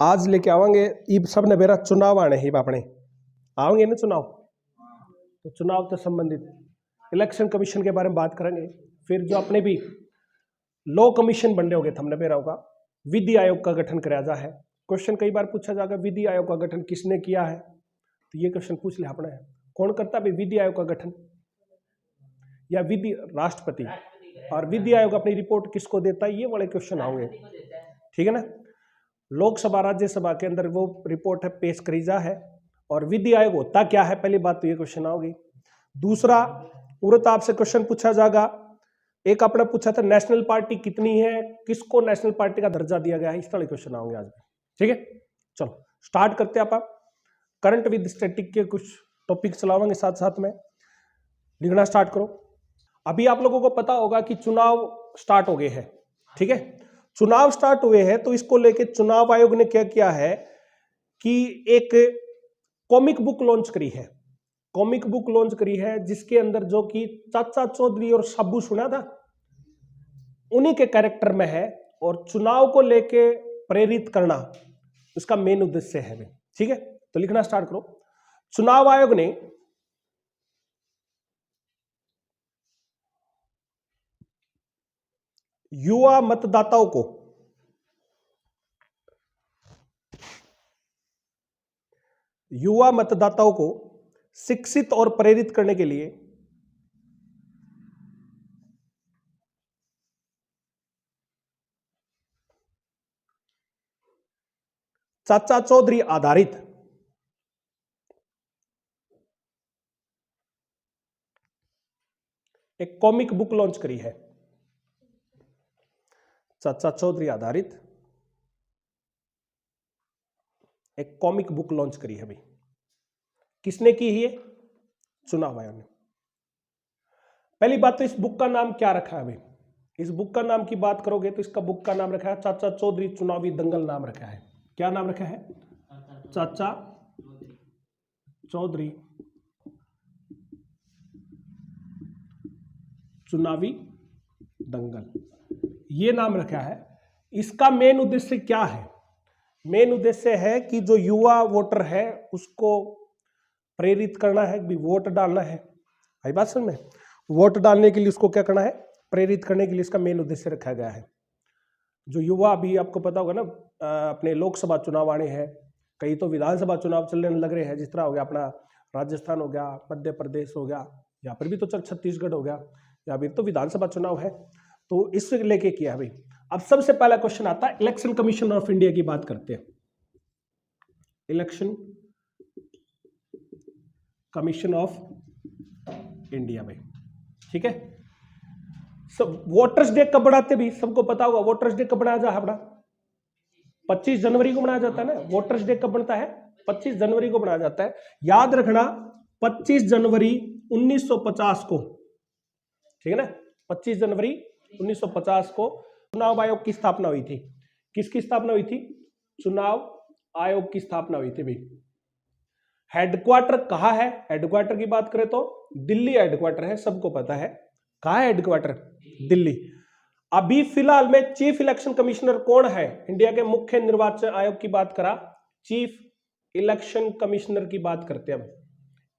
आज लेके आवांगे ईब सब ने बेरा चुनाव आने ही अपने आवेंगे ना चुनाव, तो चुनाव से संबंधित इलेक्शन कमीशन के बारे में बात करेंगे। फिर जो अपने भी लॉ कमीशन बन रहे होंगे हमने बेरा होगा, विधि आयोग का गठन कराया जा है। क्वेश्चन कई बार पूछा जाएगा विधि आयोग का गठन किसने किया है, तो ये क्वेश्चन पूछ लिया अपने, कौन करता है विधि आयोग का गठन, या विधि राष्ट्रपति, और विधि आयोग अपनी रिपोर्ट किसको देता है, ये वाले क्वेश्चन आएंगे। ठीक है ना। लोकसभा राज्यसभा के अंदर वो रिपोर्ट है पेश करी जा है, और विधि आयोग होता क्या है, पहली बात तो ये क्वेश्चन आओगी। दूसरा उरत आपसे क्वेश्चन पूछा जाएगा, एक आपने पूछा था नेशनल पार्टी कितनी है, किसको नेशनल पार्टी का दर्जा दिया गया है, इस तरह क्वेश्चन आओगे आज। ठीक है, चलो स्टार्ट करते हैं। आप करंट विद स्टैटिक के कुछ टॉपिक चलावांगे, साथ साथ में लिखना स्टार्ट करो। अभी आप लोगों को पता होगा कि चुनाव स्टार्ट हो गए हैं। ठीक है, चुनाव स्टार्ट हुए हैं, तो इसको लेके चुनाव आयोग ने क्या किया है कि एक कॉमिक बुक लॉन्च करी है। कॉमिक बुक लॉन्च करी है जिसके अंदर जो कि चाचा चौधरी और साबू सुना था उन्हीं के कैरेक्टर में है, और चुनाव को लेके प्रेरित करना उसका मेन उद्देश्य है। ठीक है, तो लिखना स्टार्ट करो। चुनाव आयोग ने युवा मतदाताओं को शिक्षित और प्रेरित करने के लिए चाचा चौधरी आधारित एक कॉमिक बुक लॉन्च करी है। चाचा चौधरी आधारित एक कॉमिक बुक लॉन्च करी है। भाई किसने की है? चुनाव आयोग ने। पहली बात तो इस बुक का नाम क्या रखा है? भाई इस बुक का नाम की बात करोगे तो इसका बुक का नाम रखा है चाचा चौधरी चुनावी दंगल नाम रखा है। क्या नाम रखा है? चाचा चौधरी चुनावी दंगल, ये नाम रखा है। इसका मेन उद्देश्य क्या है? मेन उद्देश्य है कि जो युवा वोटर है उसको प्रेरित करना है, भी वोट डालना है। आई बात समझ में? वोट डालने के लिए उसको क्या करना है? प्रेरित करने के लिए इसका मेन उद्देश्य रखा गया है। जो युवा, अभी आपको पता होगा ना, अपने लोकसभा चुनाव आने हैं, कई तो विधानसभा चुनाव चलने लग रहे हैं, जिस तरह हो गया अपना राजस्थान हो गया, मध्य प्रदेश हो गया, या फिर भी तो चल छत्तीसगढ़ हो गया, या फिर तो विधानसभा चुनाव है, तो इससे लेके किया। भाई अब सबसे पहला क्वेश्चन आता है, इलेक्शन कमीशन ऑफ इंडिया की बात करते हैं। Election commission of India. भाई ठीक है, सब वोटर्स डे कब बनाते? भी सबको पता होगा वोटर्स डे कब बनाया जा अपना 25 जनवरी को बनाया जाता है ना। वोटर्स डे कब बनता है? 25 जनवरी को बनाया जाता है। याद रखना 25 जनवरी 1950 को, ठीक है ना, 25 जनवरी 1950 को चुनाव आयोग की स्थापना हुई थी। किसकी स्थापना हुई थी? चुनाव आयोग की स्थापना हुई थी। भाई हेडक्वार्टर कहाँ है? हेडक्वार्टर की बात करें तो दिल्ली हेडक्वार्टर है, सबको पता है। कहाँ है हेडक्वार्टर? दिल्ली। अभी फिलहाल में चीफ इलेक्शन कमिश्नर कौन है? इंडिया के मुख्य निर्वाचन आयोग की बात करा, चीफ इलेक्शन कमिश्नर की बात करते हैं हम।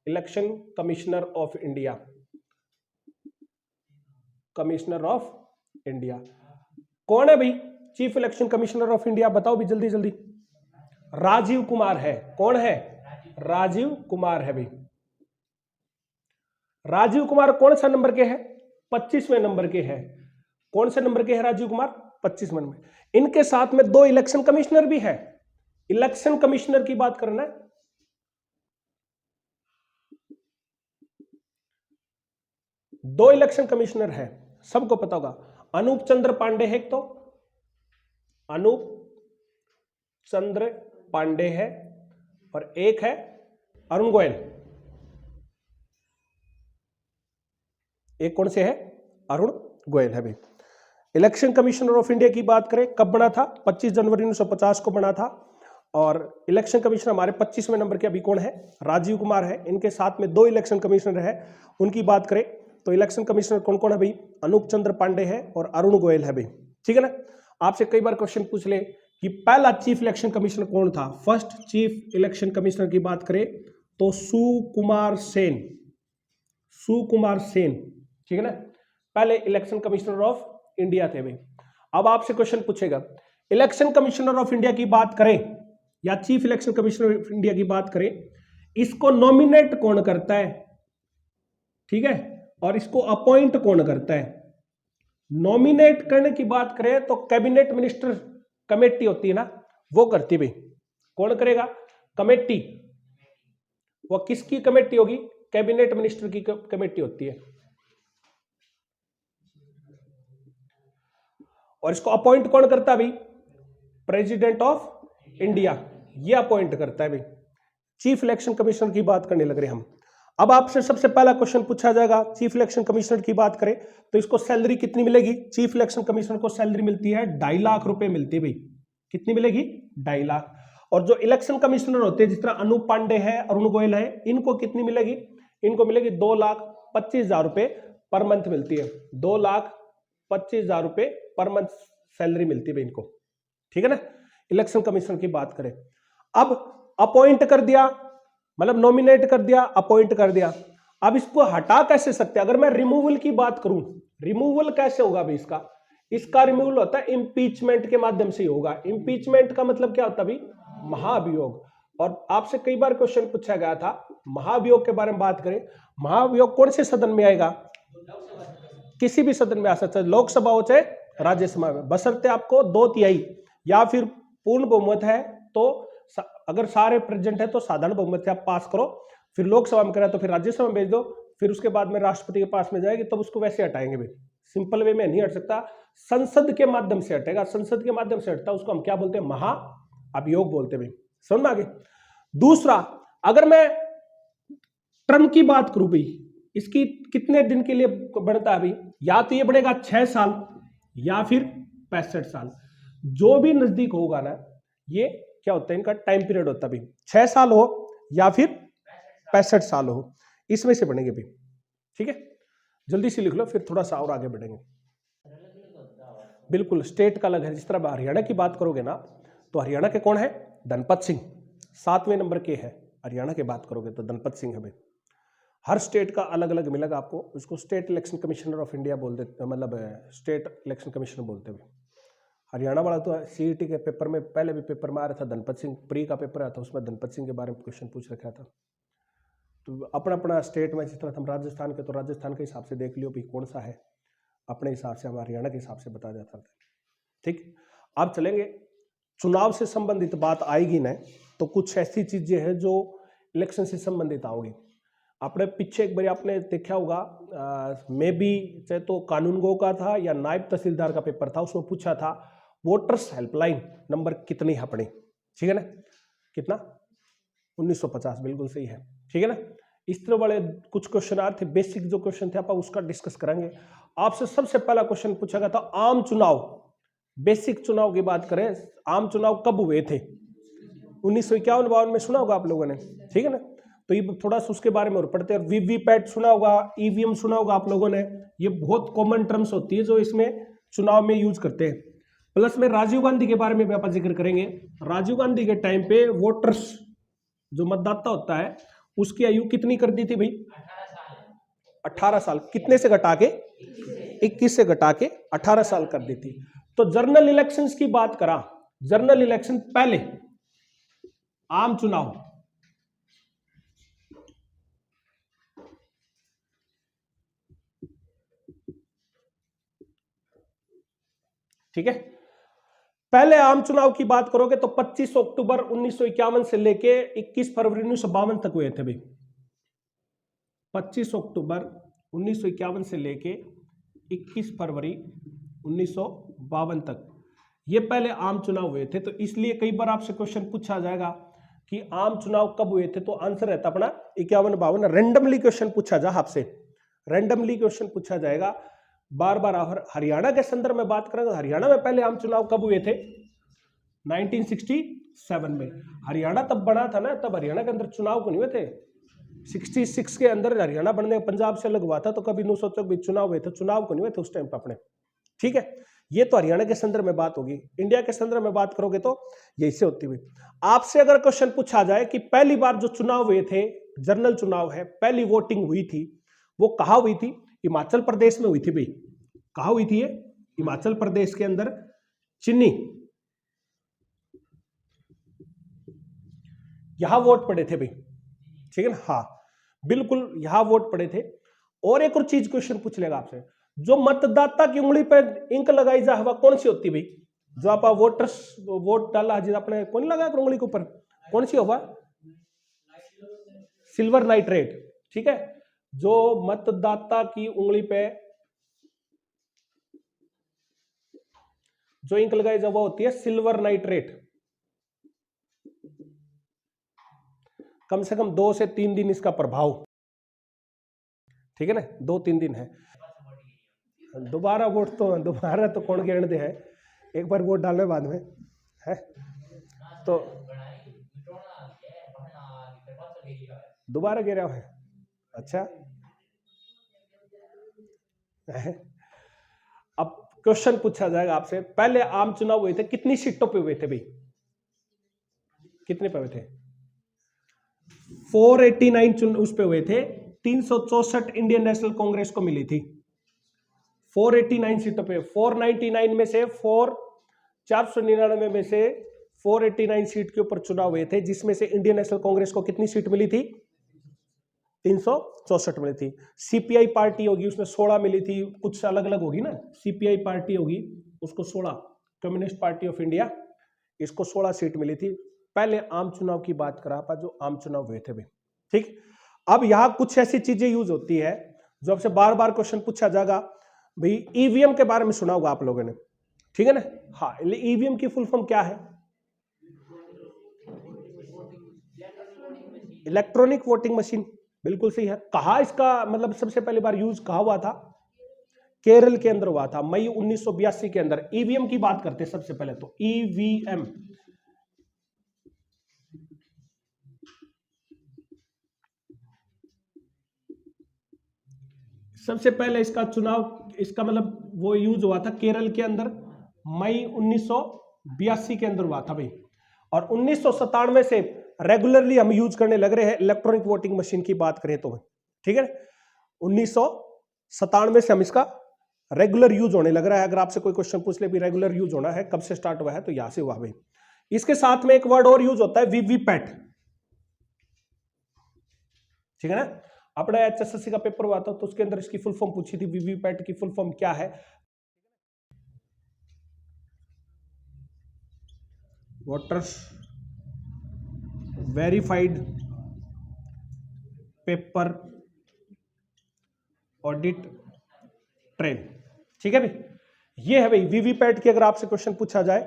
Election commissioner of India, commissioner of India कौन है भाई? Chief election commissioner of India बताओ भी जल्दी जल्दी। राजीव कुमार है। कौन है? राजीव कुमार है। भाई राजीव कुमार कौन सा नंबर के हैं? 25वें नंबर के हैं। कौन से नंबर के हैं राजीव कुमार? 25वें नंबर। इनके साथ में 2 इलेक्शन कमिश्नर भी है। इलेक्शन कमिश्नर की बात करना है, 2 इलेक्शन कमिश्नर है, सबको पता होगा। अनूप चंद्र पांडे है, तो अनूप चंद्र पांडे है, और एक है अरुण गोयल। एक कौन से है? अरुण गोयल है। भाई इलेक्शन कमिश्नर ऑफ इंडिया की बात करें, कब बना था? 25 जनवरी 1950 को बना था। और इलेक्शन कमिश्नर हमारे 25वें नंबर के अभी कौन है? राजीव कुमार है। इनके साथ में 2 इलेक्शन कमिश्नर है। उनकी बात करें तो इलेक्शन कमिश्नर कौन कौन है भाई? अनूप चंद्र पांडे है और अरुण गोयल है। भाई ठीक है ना। आपसे कई बार क्वेश्चन पूछ ले कि पहला चीफ इलेक्शन कमिश्नर कौन था। फर्स्ट चीफ इलेक्शन कमिश्नर की बात करें तो सुकुमार सेन, सुकुमार सेन, ठीक है ना, पहले इलेक्शन कमिश्नर ऑफ इंडिया थे भाई। अब आपसे क्वेश्चन पूछेगा, इलेक्शन कमिश्नर ऑफ इंडिया की बात करें या chief election commissioner of India की बात करें, इसको नॉमिनेट कौन करता है, ठीक है, और इसको अपॉइंट कौन करता है। नॉमिनेट करने की बात करें तो कैबिनेट मिनिस्टर कमेटी होती है ना, वो करती भाई। कौन करेगा, कमेटी। वो किसकी कमेटी होगी, कैबिनेट मिनिस्टर की कमेटी होती है। और इसको अपॉइंट कौन करता है भाई, प्रेसिडेंट ऑफ इंडिया, ये अपॉइंट करता है भाई। चीफ इलेक्शन कमिश्नर की बात करने लग रहे हम। अब आपसे सबसे पहला क्वेश्चन पूछा जाएगा, चीफ इलेक्शन कमिश्नर की बात करें तो इसको सैलरी कितनी मिलेगी। चीफ इलेक्शन कमिश्नर को सैलरी मिलती है 2.5 लाख रुपए मिलती है भाई। कितनी मिलेगी, 2.5 लाख। और जो इलेक्शन कमिश्नर होते हैं जिस तरह अनूप पांडे है, अरुण गोयल है, इनको कितनी मिलेगी, इनको मिलेगी 2,25,000 रुपए पर मंथ मिलती है। 2,25,000 रुपए पर मंथ सैलरी मिलती है भाई इनको, ठीक है ना, इलेक्शन कमिश्नर की बात करें। अब अपॉइंट कर दिया, मतलब नॉमिनेट कर दिया, अपॉइंट कर दिया। अब इसको हटा कैसे सकते हैं, अगर मैं रिमूवल की बात करूं, रिमूवल कैसे होगा भाई इसका, इसका रिमूवल होता है इम्पीचमेंट के माध्यम से ही होगा। इम्पीचमेंट का मतलब क्या होता है भाई, महाभियोग। और आपसे कई बार क्वेश्चन पूछा गया था, महाभियोग के बारे में बात करें, महाभियोग कौन से सदन में आएगा, किसी भी सदन में आ सकता है, लोकसभा हो चाहे राज्यसभा में, बशर्ते आपको 2/3 या फिर पूर्ण बहुमत है, तो अगर सारे प्रेजेंट है तो साधारण बहुमत से आप पास करो, फिर लोकसभा में करा तो फिर राज्यसभा में भेज दो, फिर उसके बाद में राष्ट्रपति के पास में जाएगी, तब उसको वैसे हटाएंगे भाई। सिंपल वे में नहीं हट सकता, संसद के माध्यम से हटेगा, संसद के माध्यम से हटता, उसको हम क्या बोलते हैं, महाअभियोग बोलते हैं भाई। समझ में आ गई। दूसरा, अगर मैं टर्म की बात करूं भाई, इसकी कितने दिन के लिए बढ़ता है भाई, या तो ये बढ़ेगा 6 साल या फिर 65 साल, जो भी नजदीक होगा ना, ये क्या होता है, इनका टाइम पीरियड होता है भाई। 6 साल हो या फिर 65 साल हो, इसमें से बढ़ेंगे भाई, ठीक है। जल्दी से लिख लो, फिर थोड़ा सा और आगे बढ़ेंगे। बिल्कुल स्टेट का अलग है। जिस तरह हरियाणा की बात करोगे ना, तो हरियाणा के कौन है, धनपत सिंह, 7वें नंबर के है। हरियाणा की बात करोगे तो धनपत सिंह है भाई। हर स्टेट का अलग अलग मिलेगा आपको, उसको state election commissioner of India बोल देते, मतलब स्टेट इलेक्शन कमिश्नर बोलते हैं। हरियाणा वाला तो सीईटी के पेपर में, पहले भी पेपर में आ रहा था धनपत सिंह, प्री का पेपर आया था, उसमें धनपत सिंह के बारे में क्वेश्चन पूछ रखा था। तो अपना अपना स्टेट में, जिस तरह हम राजस्थान के, तो राजस्थान के हिसाब से देख लियो भाई कौन सा है, अपने हिसाब से हम हरियाणा के हिसाब से बता जाता था, ठीक। अब चलेंगे, चुनाव से संबंधित बात आएगी ना, तो कुछ ऐसी चीजें हैं जो इलेक्शन से संबंधित आओगी। आपने पीछे एक बार आपने देखा होगा, मे बी चाहे तो कानूनगो का था या नायब तहसीलदार का पेपर था, उसमें पूछा था वोटर्स हेल्पलाइन नंबर कितनी है अपनी, ठीक है ना, कितना, 1950, बिल्कुल सही है, ठीक है ना। इस तरह वाले कुछ क्वेश्चन आए थे, बेसिक जो क्वेश्चन थे आप उसका डिस्कस करेंगे। आपसे सबसे पहला क्वेश्चन पूछा गया था आम चुनाव, बेसिक चुनाव की बात करें, आम चुनाव कब हुए थे, 1951-52 में सुना होगा आप लोगों ने, ठीक है ना। तो ये थोड़ा सा उसके बारे में और पढ़ते हैं। वीवीपैट सुना होगा, ईवीएम सुना होगा आप लोगों ने, ये बहुत कॉमन टर्म्स होती है जो इसमें चुनाव में यूज करते हैं। प्लस में राजीव गांधी के बारे में भी आप जिक्र करेंगे। राजीव गांधी के टाइम पे वोटर्स, जो मतदाता होता है, उसकी आयु कितनी कर दी थी भाई, 18 साल, कितने से घटा के, 21 से घटा के 18 साल कर दी थी। तो जनरल इलेक्शंस की बात करा, जनरल इलेक्शन पहले आम चुनाव, ठीक है, पहले आम चुनाव की बात करोगे तो 25 अक्टूबर 1951 से लेके 21 फरवरी 1952 तक हुए थे भाई। 25 अक्टूबर 1951 से लेके 21 फरवरी 1952 तक ये पहले आम चुनाव हुए थे। तो इसलिए कई बार आपसे क्वेश्चन पूछा जाएगा कि आम चुनाव कब हुए थे, तो आंसर रहता अपना 51-52। रैंडमली क्वेश्चन पूछा जा आपसे, रैंडमली क्वेश्चन पूछा जाएगा बार बार। हरियाणा के संदर्भ में बात करें तो हरियाणा में पहले आम चुनाव कब हुए थे, 1967 में। हरियाणा तब बना था ना, तब हरियाणा के अंदर चुनाव को नहीं हुए थे। 66 के अंदर हरियाणा बनने पंजाब से अलग हुआ था, तो कभी नो सोचो भी चुनाव हुए थे, चुनाव को नहीं हुए थे उस टाइम पर अपने, ठीक है। ये तो हरियाणा के संदर्भ में बात होगी, इंडिया के संदर्भ में बात करोगे तो ये इससे होती हुई। आपसे अगर क्वेश्चन पूछा जाए कि पहली बार जो चुनाव हुए थे, जनरल चुनाव है, पहली वोटिंग हुई थी, वो कहां हुई थी? हिमाचल प्रदेश में हुई थी भाई। कहां हुई थी ये? हिमाचल प्रदेश के अंदर चिन्नी, यहां वोट पड़े थे भाई, ठीक है ना? हाँ बिल्कुल यहां वोट पड़े थे। और एक और चीज क्वेश्चन पूछ लेगा आपसे, जो मतदाता की उंगली पर इंक लगाई जा हवा कौन सी होती भाई? जो आप वोटर्स वोट डाला जिस आपने कौन लगाया उंगली के ऊपर, कौन सी हवा? सिल्वर नाइट्रेट, ठीक है। जो मतदाता की उंगली पे जो इंक लगाई जा वो होती है सिल्वर नाइट्रेट। कम से कम 2 से 3 दिन इसका प्रभाव, ठीक है ना, 2-3 दिन है। दोबारा वोट तो कौन गिरने है, एक बार वोट डालने बाद में है तो दोबारा गिरा है। अच्छा अब क्वेश्चन पूछा जाएगा आपसे, पहले आम चुनाव हुए थे कितनी सीटों पे हुए थे भाई? कितने पे हुए थे? 489 उस पे हुए थे। 364 इंडियन नेशनल कांग्रेस को मिली थी 489 सीटों पे। 499 में से 499 में से 489 सीट के ऊपर चुनाव हुए थे, जिसमें से इंडियन नेशनल कांग्रेस को कितनी सीट मिली थी? 364 मिली थी। सीपीआई पार्टी होगी उसमें 16 मिली थी, कुछ अलग अलग होगी ना। सीपीआई पार्टी होगी उसको 16, कम्युनिस्ट पार्टी ऑफ इंडिया, इसको 16 सीट मिली थी। पहले आम चुनाव की बात करा था, जो आम चुनाव हुए थे भाई, ठीक। अब यहां कुछ ऐसी चीजें यूज होती है जो आपसे बार बार क्वेश्चन पूछा जाएगा भाई। ईवीएम के बारे में सुना होगा आप लोगों ने, ठीक है ना? हाँ, ईवीएम की फुल फॉर्म क्या है? इलेक्ट्रॉनिक वोटिंग मशीन, बिल्कुल सही है। कहा इसका मतलब सबसे पहली बार यूज कहा हुआ था? केरल के अंदर हुआ था, मई 1982 के अंदर। ईवीएम की बात करते हैं सबसे पहले तो, ईवीएम सबसे पहले इसका चुनाव, इसका मतलब वो यूज हुआ था केरल के अंदर, मई 1982 के अंदर हुआ था भाई। और 1997 से रेगुलरली हम यूज करने लग रहे हैं इलेक्ट्रॉनिक वोटिंग मशीन की बात करें तो, ठीक है। 1997 से हम इसका रेगुलर यूज होने लग रहा है। अगर आपसे कोई क्वेश्चन पूछ ले भी रेगुलर यूज होना है, कब से स्टार्ट हुआ है, तो यहां से हुआ भाई। इसके साथ में एक वर्ड और यूज होता है, वीवीपैट, ठीक है ना। अपना एचएसएससी का पेपर हुआ था तो उसके अंदर इसकी फुल फॉर्म पूछी थी, वीवीपैट की फुल फॉर्म क्या है? Voters verified paper audit trail, ठीक है भाई। ये है भाई वीवीपैट की। अगर आपसे क्वेश्चन पूछा जाए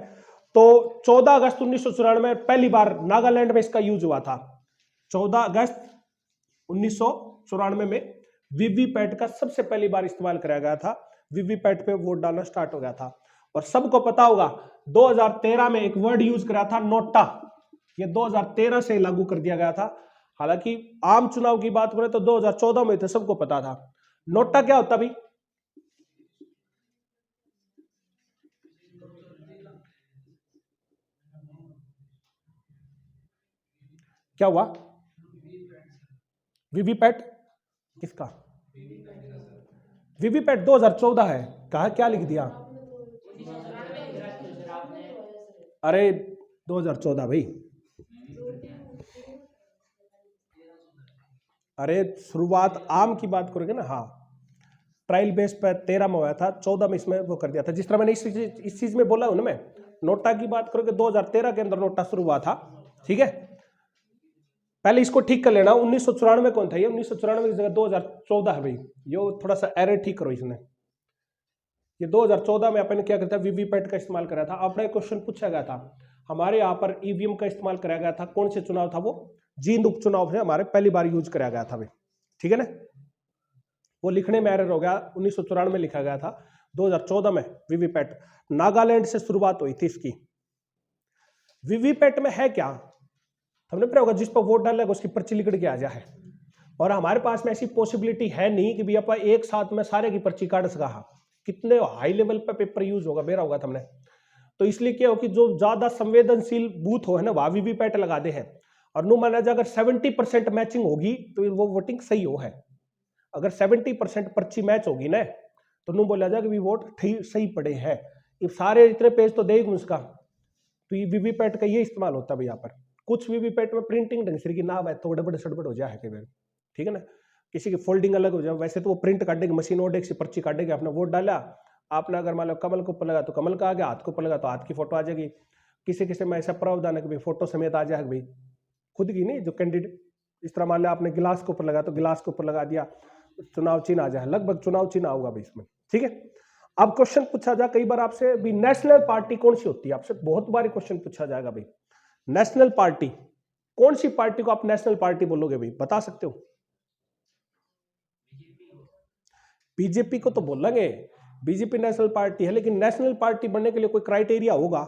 तो 14 अगस्त 1994 में पहली बार नागालैंड में इसका यूज हुआ था। 14 अगस्त 1994 में वीवीपैट का सबसे पहली बार इस्तेमाल कराया गया था। वीवीपैट पे वोट डालना स्टार्ट हो गया था। और सबको पता होगा 2013 में एक वर्ड यूज करा था, नोटा। ये 2013 से लागू कर दिया गया था। हालांकि आम चुनाव की बात करें तो 2014 में थे, सबको पता था। नोटा क्या होता भाई? क्या हुआ? वीवीपैट किसका? वीवीपैट 2014 है। कहा क्या लिख दिया? अरे 2014 भाई। अरे शुरुआत आम की बात करोगे ना, हाँ, ट्रायल बेस पर 13 में हुआ था, 14 में इसमें वो कर दिया था। जिस तरह मैंने इस चीज में बोला हूं ना, मैं नोटा की बात करोगे 2013 के अंदर नोटा शुरू हुआ था, ठीक है। पहले इसको ठीक कर लेना, 1994 कौन था ये? 1994 की जगह 2014 है भाई। ये थोड़ा सा एरर ठीक करो इसने। ये 2014 में अपन ने क्या करता है, वीवीपैट का इस्तेमाल करा था। अपना क्वेश्चन पूछा गया था, हमारे यहाँ पर ईवीएम का इस्तेमाल कराया गया था, कौन से चुनाव था वो? जींद उपचुनाव से हमारे पहली बार यूज कराया गया था भाई, ठीक है ना। वो लिखने में एरर हो गया, 1994 में लिखा गया था, 2014 में वीवीपैट। नागालैंड से शुरुआत हुई थी इसकी। वीवीपैट में है क्या? हमने पता होगा जिस पर वोट डालेगा उसकी पर्ची लिखट के आ जाए। और हमारे पास में ऐसी पॉसिबिलिटी है नहीं कि भी आप एक साथ में सारे की पर्ची काट सका। कितने हाई लेवल पे पेपर यूज होगा, बेरा होगा तुमने। तो इसलिए क्या हो कि जो ज्यादा संवेदनशील बूथ हो है ना वहां वीवीपैट लगा दे हैं, और नु माना जाए अगर 70% मैचिंग होगी तो वो वोटिंग सही हो है। अगर 70% पर्ची मैच होगी ना तो नु बोला जाए कि भी वोट सही पड़े है। ये सारे इतने पेज तो देगा उसका, तो ये वीवीपैट का ये इस्तेमाल होता है यहाँ पर। कुछ वीवीपैट में प्रिंटिंग ढंग से की ना है तो गड़बड़ सड़बड़ हो जाए कई बार, ठीक है ना, किसी की फोल्डिंग अलग हो जाए। वैसे तो वो प्रिंट काटेगी मशीन, ओडेक्स से पर्ची काटेगी, अपना वोट डाला आपने, अगर मान लो कमल के ऊपर लगा तो कमल का आ गया, हाथ के ऊपर लगा तो हाथ की फोटो आ जाएगी। किसी किसी में ऐसा प्रावधान है कि भाई फोटो समेत आ जाएगा, भाई खुद की नहीं, जो कैंडिडेट इस तरह मान लिया आपने गिलास के ऊपर लगा तो गिलास के ऊपर लगा दिया, चुनाव चिन्ह आ जाए, लगभग चुनाव चिन्ह होगा भाई इसमें, ठीक है। अब क्वेश्चन पूछा जाए कई बार आपसे भी नेशनल पार्टी कौन सी होती है, आपसे बहुत बार क्वेश्चन पूछा जाएगा भाई नेशनल पार्टी कौन सी पार्टी को आप नेशनल पार्टी बोलोगे, भाई बता सकते हो? बीजेपी को तो बोलेंगे, बीजेपी नेशनल पार्टी है, लेकिन नेशनल पार्टी बनने के लिए कोई क्राइटेरिया होगा।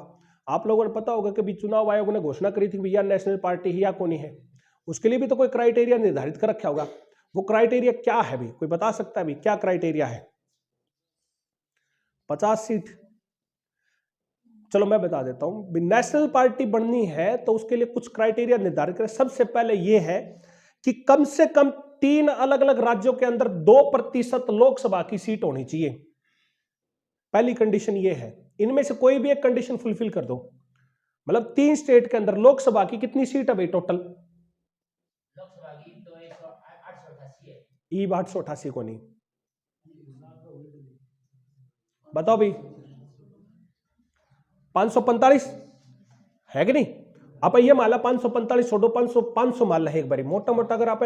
आप लोगों ने पता होगा कि भी चुनाव आयोग ने घोषणा करी थी भैया नेशनल पार्टी है या कौन है, उसके लिए भी तो कोई क्राइटेरिया निर्धारित कर रखा होगा। वो क्राइटेरिया क्या है भी, कोई बता सकता है भी क्या क्राइटेरिया है? 50 सीट, चलो मैं बता देता हूं। नेशनल पार्टी बननी है तो उसके लिए कुछ क्राइटेरिया निर्धारित करें। सबसे पहले यह है कि कम से कम 3 अलग अलग राज्यों के अंदर 2% लोकसभा की सीट होनी चाहिए। पहली कंडीशन यह है, इनमें से कोई भी एक कंडीशन फुलफिल कर दो, मतलब 3 स्टेट के अंदर लोकसभा की कितनी सीट है भाई टोटल? लोकसभा की तो 888 है। ई 888 को नहीं बताओ भाई, 545 है कि नहीं? आप ये माला 545 छोड़ो, 500 मान ला एक बारी, मोटा मोटा अगर आप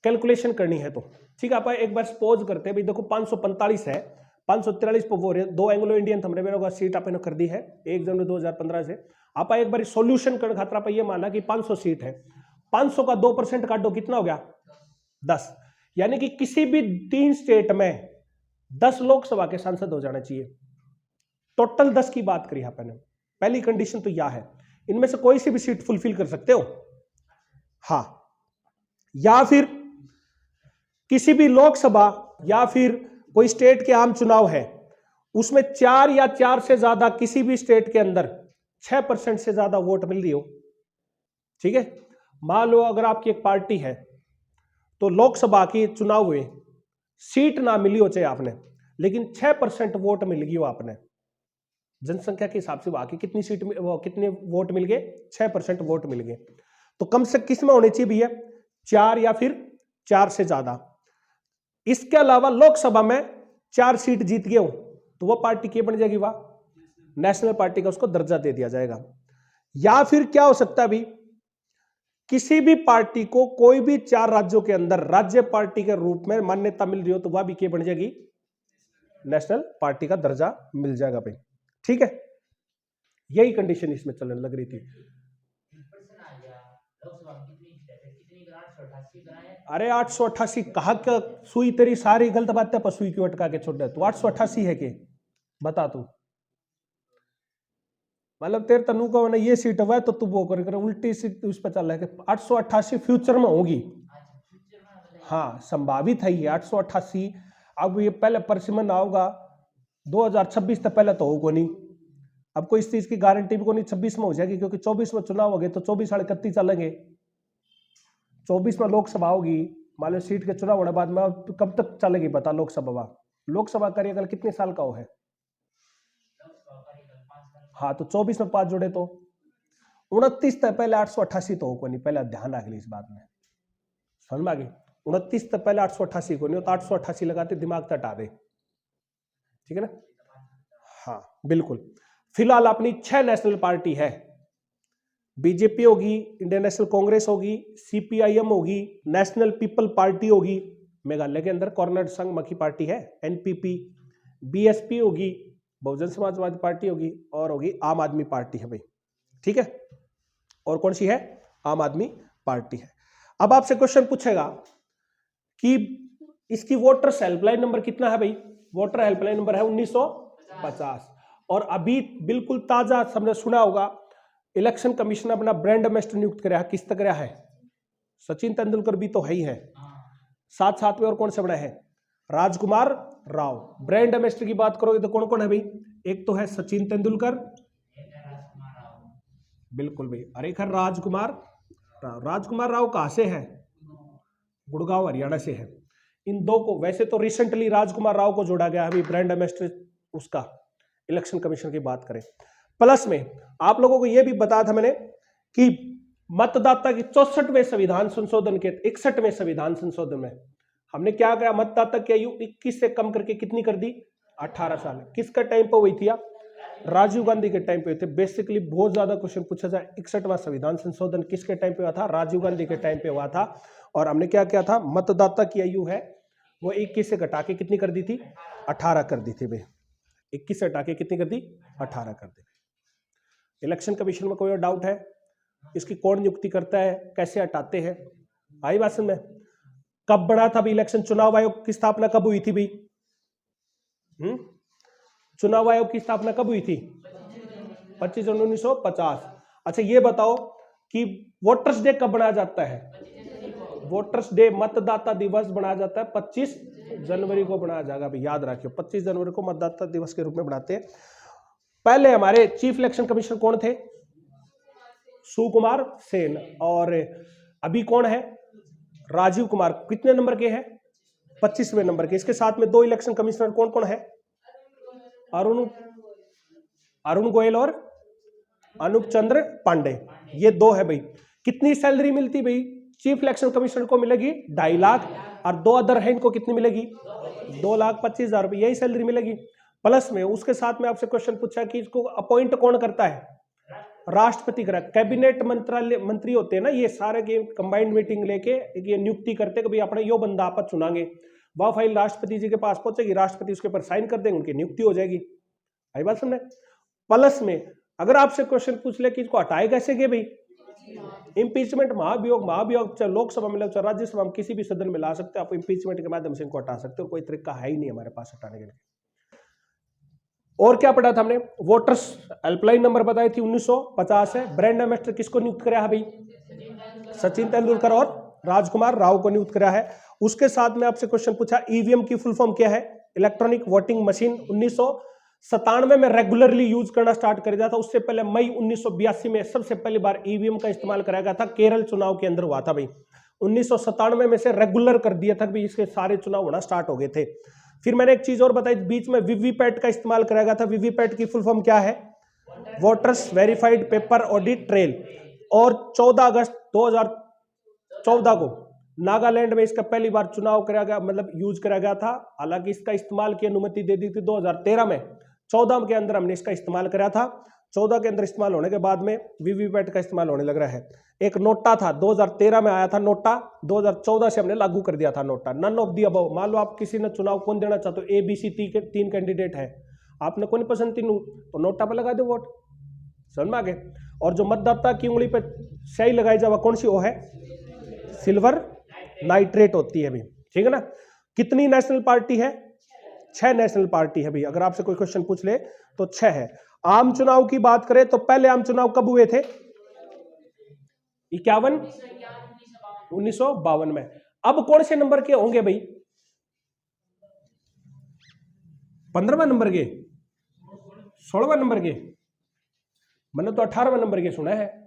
कैलकुलेशन करनी है तो ठीक है। आप एक बार सपोज करते हैं भाई, देखो 545 है, 543 पर वो 2 एंग्लो इंडियन हमने मेरे सीट आपने कर दी है 1 जनवरी 2015 से। आप एक बार सोल्यूशन करने खातर आप ये माना कि 500 सीट है, 500 का 2% काट दो, कितना हो गया? 10। यानी कि किसी भी 3 स्टेट में 10 लोकसभा के सांसद हो जाना चाहिए। टोटल 10 की बात करी आपने, पहली कंडीशन तो यह है। इनमें से कोई सी भी सीट फुलफिल कर सकते हो, हाँ, या फिर किसी भी लोकसभा या फिर कोई स्टेट के आम चुनाव है उसमें 4 या 4 से ज्यादा किसी भी स्टेट के अंदर 6% से ज्यादा वोट मिल रही हो, ठीक है। मान लो अगर आपकी एक पार्टी है तो लोकसभा की चुनाव हुए, सीट ना मिली हो चाहे आपने, लेकिन 6% वोट मिल गई हो आपने, जनसंख्या के हिसाब से वहां की कितनी सीट कितने वोट मिल गए? 6% वोट मिल गए। तो कम से किस में होने चाहिए भैया? 4 या फिर 4 से ज्यादा। इसके अलावा लोकसभा में 4 सीट जीत गए हो तो वो पार्टी क्या बन जाएगी? वाह, नेशनल पार्टी का उसको दर्जा दे दिया जाएगा। या फिर क्या हो सकता है भी, किसी भी पार्टी को कोई भी 4 राज्यों के अंदर राज्य पार्टी के रूप में मान्यता मिल रही हो तो वह भी क्या बन जाएगी? नेशनल पार्टी का दर्जा मिल जाएगा भाई, ठीक है। यही कंडीशन इसमें चलने लग रही थी। अरे 888 कहा, क्या सुई तेरी सारी गलत बातें पर सुई क्यों अटका के छोड़ दे? तो 888 है कि बता तू, मतलब तेरे तनु को मैंने ये सीट हुआ है तो तू वो कर उल्टी सीट उस पर चल रहा है। 888 फ्यूचर में होगी, हाँ संभावित है ये 888। अब ये पहले परसिमन आओगा 2026 तक, पहले तो होगा नहीं। अब कोई इस चीज की गारंटी भी को नहीं 26 में हो जाएगी, क्योंकि 24 में चुनाव हो गए तो 24 साढ़े 31 चलेंगे, 24 में लोकसभा होगी। मान लो सीट के चुनाव होने बाद में कब तक चलेगी बता लोकसभा? लोकसभा कार्यकाल कितने साल का हो है? हाँ, तो 24 में 5 जोड़े तो 29 तक पहले 888 तो हो नहीं, पहले ध्यान रख ली इस बात में, समझ में आ गई? 29 तक पहले 888 को नहीं हो तो 888 लगाते दिमाग तक हटा दे, ठीक है ना? हाँ बिल्कुल। फिलहाल अपनी 6 नेशनल पार्टी है, बीजेपी होगी, इंडियन नेशनल कांग्रेस होगी, सीपीआईएम होगी, नेशनल पीपल पार्टी होगी, मेघालय के अंदर कॉर्नर संघ मखी पार्टी है एनपीपी, बीएसपी होगी, बहुजन समाजवादी पार्टी होगी, और होगी आम आदमी पार्टी है भाई, ठीक है। और कौन सी है? आम आदमी पार्टी है। अब आपसे क्वेश्चन पूछेगा कि इसकी वोटर्स हेल्पलाइन नंबर कितना है भाई? वोटर हेल्पलाइन नंबर है 1950। और अभी बिल्कुल ताजा सबने सुना होगा, इलेक्शन कमीशन अपना ब्रांड एम्बेसडर नियुक्त कराया, किस तक कराया है? सचिन तेंदुलकर भी तो है ही है, साथ साथ में और कौन से बना है? राजकुमार राव। ब्रांड एम्बेसडर की बात करोगे तो कौन कौन है भाई? एक तो है सचिन तेंदुलकर, बिल्कुल भाई, और एक है राजकुमार राव। राजकुमार राव कहां से है? गुड़गांव हरियाणा से है। इन दो को वैसे तो रिसेंटली राजकुमार राव को जोड़ा गया अभी ब्रांड एम्बेसडर उसका, इलेक्शन कमीशन की बात करें। प्लस में आप लोगों को यह भी बताया था मैंने कि मतदाता की 64वें संविधान संशोधन के 61वें संविधान संशोधन में हमने क्या किया? मतदाता की आयु 21 से कम करके कितनी कर दी? 18 साल। किसका टाइम पे हुई थी? राजीव गांधी के टाइम पे हुए थे। बेसिकली बहुत ज्यादा क्वेश्चन पूछा जाए, 61वां संविधान संशोधन किसके टाइम पे हुआ था? राजीव गांधी के टाइम पे हुआ था। और हमने क्या किया था? मतदाता की आयु है वो 21 से घटा के कितनी कर दी थी? 18 कर दी थी भाई। 21 से हटा के कितनी कर दी? 18 कर दी। इलेक्शन कमीशन में कोई और डाउट है? इसकी कौन नियुक्ति करता है, कैसे हटाते हैं? आई बात समझ में? कब बना था भी इलेक्शन? चुनाव आयोग की स्थापना कब हुई थी भाई? चुनाव आयोग की स्थापना कब हुई थी? 25 जनवरी 1950। अच्छा ये बताओ कि वोटर्स डे कब बनाया जाता है? वोटर्स डे, मतदाता दिवस बनाया जाता है 25 जनवरी को बनाया जाएगा भाई, याद रखियो। 25 जनवरी को मतदाता दिवस के रूप में बनाते हैं। पहले हमारे चीफ इलेक्शन कमिश्नर कौन थे? सुकुमार सेन। और अभी कौन है? राजीव कुमार। कितने नंबर के हैं? 25वें नंबर के। इसके साथ में दो इलेक्शन कमिश्नर कौन कौन है? अरुण गोयल और अनूप चंद्र पांडे, ये दो है भाई। कितनी सैलरी मिलती भाई चीफ इलेक्शन कमिश्नर को? मिलेगी 2.5 लाख। और दो अदर है इनको कितनी मिलेगी? 2,25,000 रुपये, यही सैलरी मिलेगी। प्लस में उसके साथ में आपसे क्वेश्चन पूछा कि इसको अपॉइंट कौन करता है? राष्ट्रपति करा। कैबिनेट मंत्रालय मंत्री होते हैं ना, ये सारे के कंबाइंड मीटिंग लेके ये नियुक्ति करते कि भाई अपने यो बंदा आप चुनाएंगे। वह फाइल राष्ट्रपति जी के पास पहुंचेगी, राष्ट्रपति उसके ऊपर साइन कर देंगे, उनकी नियुक्ति हो जाएगी। आई बात समझे? प्लस में अगर आपसे क्वेश्चन पूछ ले कि इसको हटाए कैसे गए भाई? इंपीचमेंट, महाभियोग चाहे लोकसभा में चाहे राज्यसभा में किसी भी सदन में ला सकते हो आप, इंपीचमेंट के माध्यम से इनको हटा सकते हो। कोई तरीका है ही नहीं हमारे पास हटाने के लिए। और क्या पढ़ा था हमने? वोटर्स हेल्पलाइन नंबर बताई थी 1950 है। ब्रांड एम्बेसडर किसको नियुक्त कराया भाई? सचिन तेंदुलकर और राजकुमार राव को नियुक्त कराया है। उसके साथ में आपसे क्वेश्चन पूछा ईवीएम की फुल फॉर्म क्या है? Electronic voting machine. 1997 में रेगुलरली यूज करना स्टार्ट कर दिया था। उससे पहले मई 1982 में सबसे पहली बार ईवीएम का इस्तेमाल कराया गया था, केरल चुनाव के अंदर हुआ था भाई। 1997 में से रेगुलर कर दिया था भाई, इसके सारे चुनाव होना स्टार्ट हो गए थे। फिर मैंने एक चीज और बताई, बीच में वीवीपैट का इस्तेमाल कराया गया था। वीवीपैट की फुल फॉर्म क्या है? Voters verified paper audit trail. और 14 अगस्त 2014 को नागालैंड में इसका पहली बार चुनाव कराया गया, मतलब यूज कराया गया था। हालांकि इसका इस्तेमाल की अनुमति दे दी थी 2013 में। 14 के अंदर हमने इसका इस्तेमाल कराया था। 14 के अंदर इस्तेमाल होने के बाद में वीवीपैट का इस्तेमाल होने लग रहा है। एक नोटा था 2013 में आया था नोटा, 2014 से हमने लागू कर दिया था NOTA. None of the above, मान लो आप किसी ने चुनाव कौन देना चाहते हो, ABC 3 कैंडिडेट है, आपने कौन पसंद तीनों, तो नोटा पर लगा दो वोट। समझ में आ गए? और जो मतदाता की उंगली पर स्याही लगाई जाए कौन सी? वो है सिल्वर नाइट्रेट होती है भाई, ठीक है ना। कितनी नेशनल पार्टी है? 6 नेशनल पार्टी है भाई। अगर आपसे कोई क्वेश्चन पूछ ले तो 6 है। आम चुनाव की बात करें तो पहले आम चुनाव कब हुए थे? 1952 में। अब कौन से नंबर के होंगे भाई? 15वें नंबर के, 16वें नंबर के? मैंने तो 18वें नंबर के सुना है।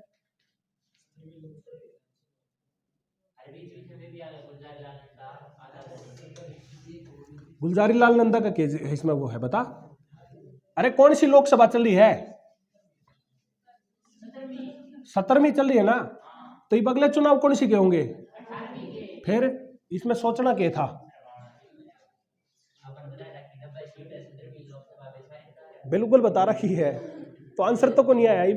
गुलजारी लाल नंदा का केस इसमें वो है, बता। अरे कौन सी लोकसभा चल रही है? 17वीं चल रही है ना, तो ये अगले चुनाव कौन सी के होंगे? फिर इसमें सोचना क्या था? बिल्कुल बता रखी है, तो आंसर तो को नहीं आया ही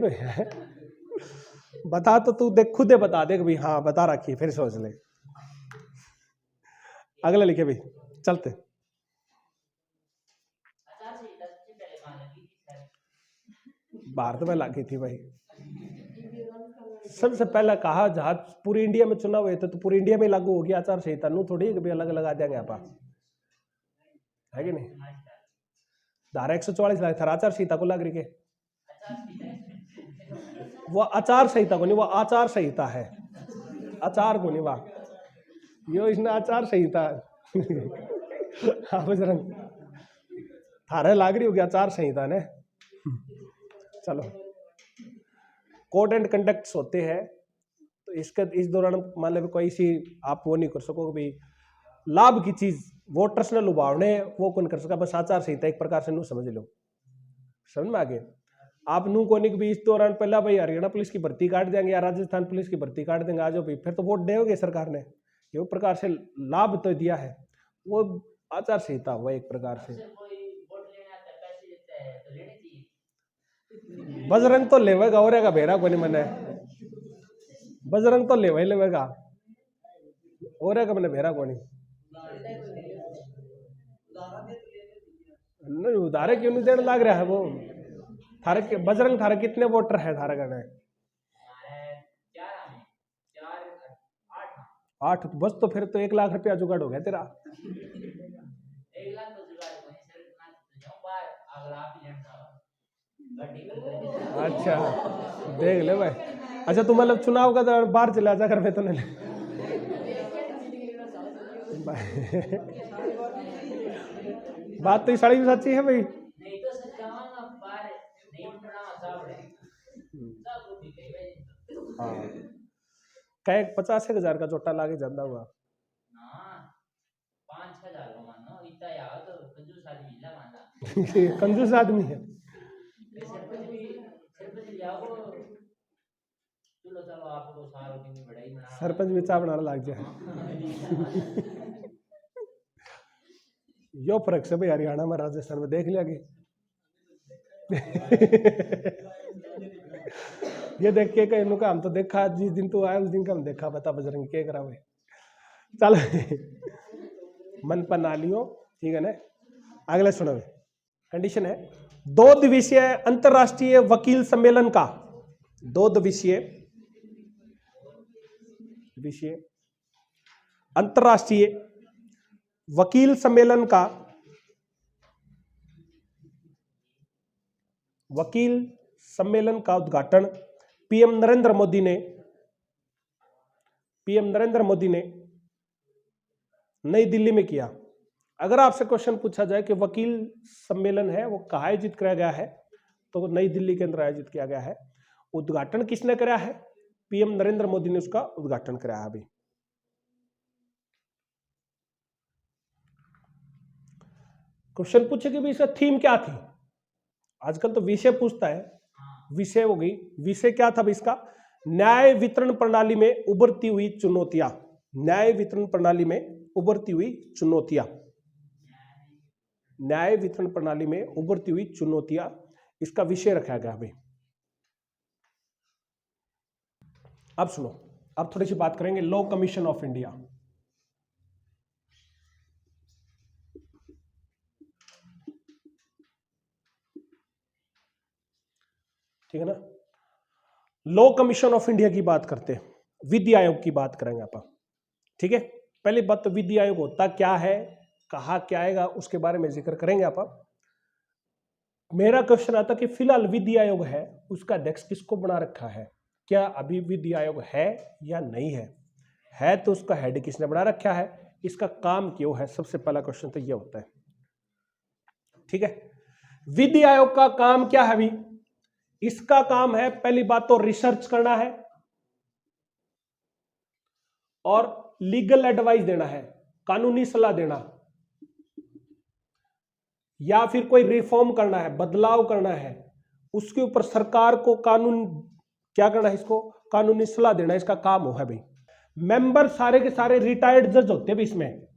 बता तो तू देख, खुद बता दे भाई हाँ बता रखी है, फिर सोच ले। अगला लिखे भाई, चलते। भारत में लागी थी भाई, सबसे पहला कहा जहां पूरी इंडिया में चुनाव हुए थे तो पूरी इंडिया में लागू हो गया आचार संहिता। नू थोड़ी कभी अलग लगा देंगे आप, है कि नहीं? धारा 144 लगा था आचार संहिता को लग रही के, वो आचार संहिता को नहीं, वो आचार संहिता है, आचार को नहीं। वाह यो इसने आचार संहिता हाँ बजरंग, थारे लाग रही हो गया आचार संहिता ने। चलो, कोड एंड कंडक्ट्स होते हैं, तो इस दौरान मान लो कोई सी आप वो नहीं कर सको भाई लाभ की चीज वोटर्स ने लुभावने वो कौन कर सका, बस आचार संहिता एक प्रकार से नू समझ लो, समझ में आ गए। आप नू कोनी भी इस दौरान पहला भाई हरियाणा पुलिस की भर्ती काट देंगे या राजस्थान पुलिस की भर्ती काट देंगे, आ जाओ भाई, फिर तो वोट देओगे सरकार ने, ये प्रकार से लाभ तो दिया है, वो आचार संहिता हुआ एक प्रकार से। बजरंग तो लेवेगा और का भेरा कोनी मने, बजरंग तो लेवेगा और का मैंने भेरा कोनी। नहीं उधारे क्यों नहीं देने लग रहा है वो, थारे बजरंग थारे कितने वोटर है थारे गणे? 8, बस तो फिर तो 1 लाख रुपया जुगाड़ हो गया तेरा। अच्छा देख ले भाई, अच्छा तू मतलब चुनाव का तो बाहर चला जा कर, तो नहीं बात तो साड़ी भी सच्ची है भाई। हाँ कहे 50,000 का चोटा लागे ज्यादा हुआ, 5,000 कंजूस आदमी है। सरपंच भी चाह बनाना लग जाए। यो फर्क से भाई हरियाणा में राजस्थान में देख लिया कि ये देख के कहीं का हम तो देखा, जिस दिन तू आया उस दिन का हम देखा, बता बजरंग क्या करा भाई। चल मन पर ना लियो, ठीक है ना। अगले सुनो, कंडीशन है 2 दिवसीय अंतरराष्ट्रीय वकील सम्मेलन का, 2 दिवसीय अंतरराष्ट्रीय वकील सम्मेलन का उद्घाटन पीएम नरेंद्र मोदी ने नई दिल्ली में किया। अगर आपसे क्वेश्चन पूछा जाए कि वकील सम्मेलन है वो कहाँ आयोजित किया गया है, तो नई दिल्ली के अंदर आयोजित किया गया है। उद्घाटन किसने कराया है? पीएम नरेंद्र मोदी ने उसका उद्घाटन कराया। अभी क्वेश्चन पूछे कि इसका थीम क्या थी, आजकल तो विषय पूछता है, विषय हो गई, विषय क्या था इसका? न्याय वितरण प्रणाली में उभरती हुई चुनौतियां, न्याय वितरण प्रणाली में उभरती हुई चुनौतियां, न्याय वितरण प्रणाली में उभरती हुई चुनौतियां, इसका विषय रखा गया। अभी अब सुनो, अब थोड़ी सी बात करेंगे लॉ कमीशन ऑफ इंडिया। ठीक है ना, लॉ कमीशन ऑफ इंडिया की बात करते हैं, विधि आयोग की बात करेंगे आप, ठीक है। पहली बात तो विधि आयोग होता क्या है, कहा क्या आएगा, उसके बारे में जिक्र करेंगे आप। मेरा क्वेश्चन आता कि फिलहाल विधि आयोग है, उसका अध्यक्ष किसको बना रखा है? क्या अभी विधि आयोग है या नहीं है तो उसका हेड किसने बना रखा है, इसका काम क्यों है? सबसे पहला क्वेश्चन तो ये होता है, ठीक है। विधि आयोग का काम क्या है? अभी इसका काम है पहली बात तो रिसर्च करना है और लीगल एडवाइस देना है, कानूनी सलाह देना, या फिर कोई रिफॉर्म करना है, बदलाव करना है, उसके ऊपर सरकार को कानून क्या करना है, इसको कानूनी सलाह देना, इसका काम हो है भाई। मेंबर सारे के सारे रिटायर्ड जज होते हैं भाई, इसमें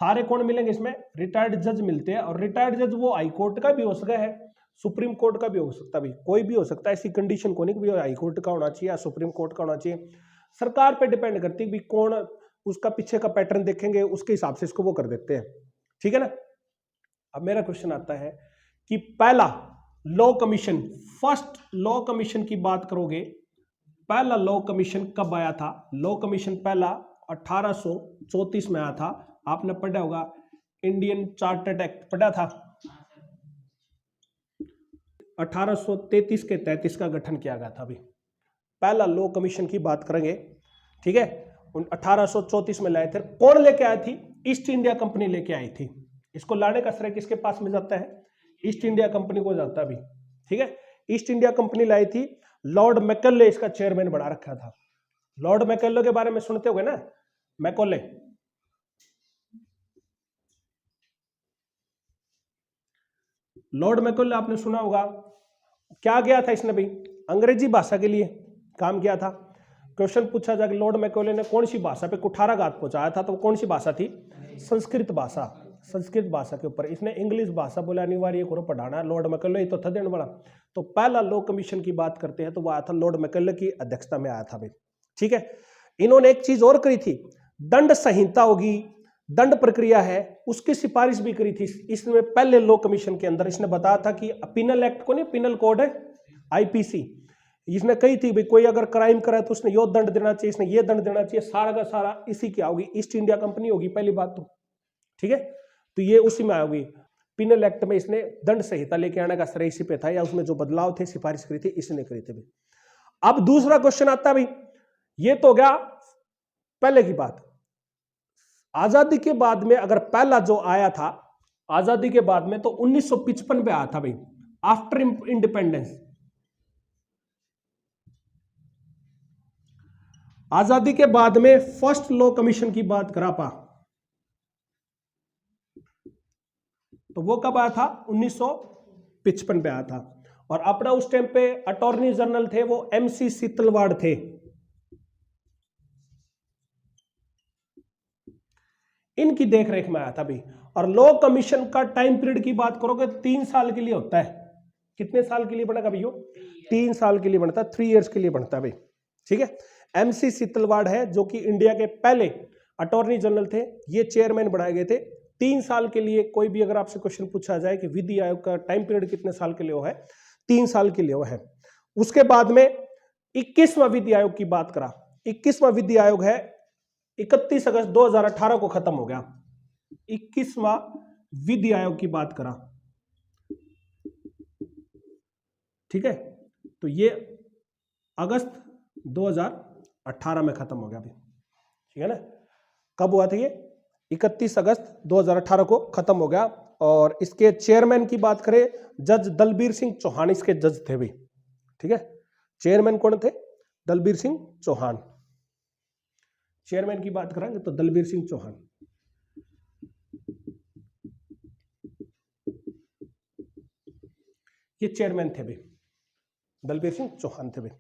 सारे कौन मिलेंगे? इसमें रिटायर्ड जज मिलते हैं, और रिटायर्ड जज वो हाई कोर्ट का भी हो सकता है, सुप्रीम कोर्ट का भी हो सकता है, कोई भी हो सकता है, ऐसी कंडीशन को नहीं कि हाई कोर्ट का होना चाहिए या सुप्रीम कोर्ट का होना चाहिए, सरकार पे डिपेंड करती है भी कौन, उसका पीछे का पैटर्न देखेंगे उसके हिसाब से इसको वो कर देते हैं, ठीक है ना। अब मेरा क्वेश्चन आता है कि पहला law commission, first law commission की बात करोगे, पहला लॉ कमीशन कब आया था? लॉ कमीशन पहला 1834 में आया था। आपने पढ़ा होगा इंडियन चार्टर्ड एक्ट, पढ़ा था। 1833 के तहत इसका गठन किया गया था। अभी पहला लॉ कमीशन की बात करेंगे, ठीक है। 1834 में लाए थे। कौन लेके आए थी? ईस्ट इंडिया कंपनी लेके आई थी। इसको लाने का श्रेय किसके पास में जाता है? ईस्ट इंडिया कंपनी को जाता है अभी। ठीक है, ईस्ट इंडिया कंपनी लाई थी, लॉर्ड मैकॉले इसका चेयरमैन बना रखा था। लॉर्ड मैकॉले के बारे में सुनते होंगे ना, मैकॉले। लॉर्ड मैकॉले आपने सुना होगा, क्या किया था इसने भाई? अंग्रेजी भाषा के लिए काम किया था। क्वेश्चन पूछा जाए कि लॉर्ड मैकॉले ने कौन सी भाषा पे कुठाराघात पहुंचाया था, तो कौन सी भाषा थी? संस्कृत भाषा। संस्कृत भाषा के ऊपर इसने इंग्लिश भाषा बोले अनिवार्य करो पढ़ाना। लॉर्ड मैकॉले ही तो था देने वाला। तो पहला लॉ कमीशन की बात करते हैं तो वो आया था लॉर्ड मैकॉले की अध्यक्षता में आया था भाई। ठीक है, इन्होंने एक चीज और करी थी, दंड संहिता होगी, दंड प्रक्रिया है, उसकी सिफारिश भी करी थी। इसमें पहले लॉ कमीशन के अंदर इसने बताया था कि पिनल एक्ट को नहीं, पिनल कोड है आईपीसी, इसने कही थी भाई कोई अगर क्राइम करा तो उसने यो दंड देना चाहिए, इसने ये दंड देना चाहिए, सारा का सारा इसी की होगी, ईस्ट इंडिया कंपनी होगी पहली बात तो। ठीक है, तो ये उसी में होगी। पिनल एक्ट में इसने दंड संहिता लेके आने का श्रेय इसी पे था, या उसमें जो बदलाव थे सिफारिश करी थी इसने करी थी भाई। अब दूसरा क्वेश्चन आता है भाई, ये तो हो गया पहले की बात। आजादी के बाद में अगर पहला जो आया था आजादी के बाद में तो 1955 में आया था भाई, आफ्टर इंडिपेंडेंस। आजादी के बाद में फर्स्ट लॉ कमीशन की बात करा पा तो वो कब आया था? 1955 पे आया था। और अपना उस टाइम पे अटॉर्नी जनरल थे वो MC सीतलवाड़ थे। इनकी देखरेख में आया था भाई। और लॉ कमीशन का टाइम पीरियड की बात करोगे 3 साल के लिए होता है। कितने साल के लिए बना भैया? 3 साल के लिए बनता है, 3 इयर्स के लिए बनता है भाई। ठीक है, MC सीतलवाड़ है जो कि इंडिया के पहले अटॉर्नी जनरल थे, ये चेयरमैन बनाए गए थे 3 साल के लिए। कोई भी अगर आपसे क्वेश्चन पूछा जाए कि विधि आयोग का टाइम पीरियड कितने साल के लिए वो है, 3 साल के लिए वो है। उसके बाद में 21वां विधि आयोग की बात करा। 21वां विधि आयोग है 31 अगस्त 2018 को खत्म हो गया। 21वां विधि आयोग की बात करा। ठीक है, तो ये अगस्त 2018 में खत्म हो गया अभी। ठीक है ना, कब हुआ था ये? 31 अगस्त 2018 को खत्म हो गया। और इसके चेयरमैन की बात करें, जज दलबीर सिंह चौहान इसके जज थे भाई। ठीक है, चेयरमैन कौन थे? दलबीर सिंह चौहान। चेयरमैन की बात करेंगे तो दलबीर सिंह चौहान। ये चेयरमैन थे भाई, दलबीर सिंह चौहान थे भाई।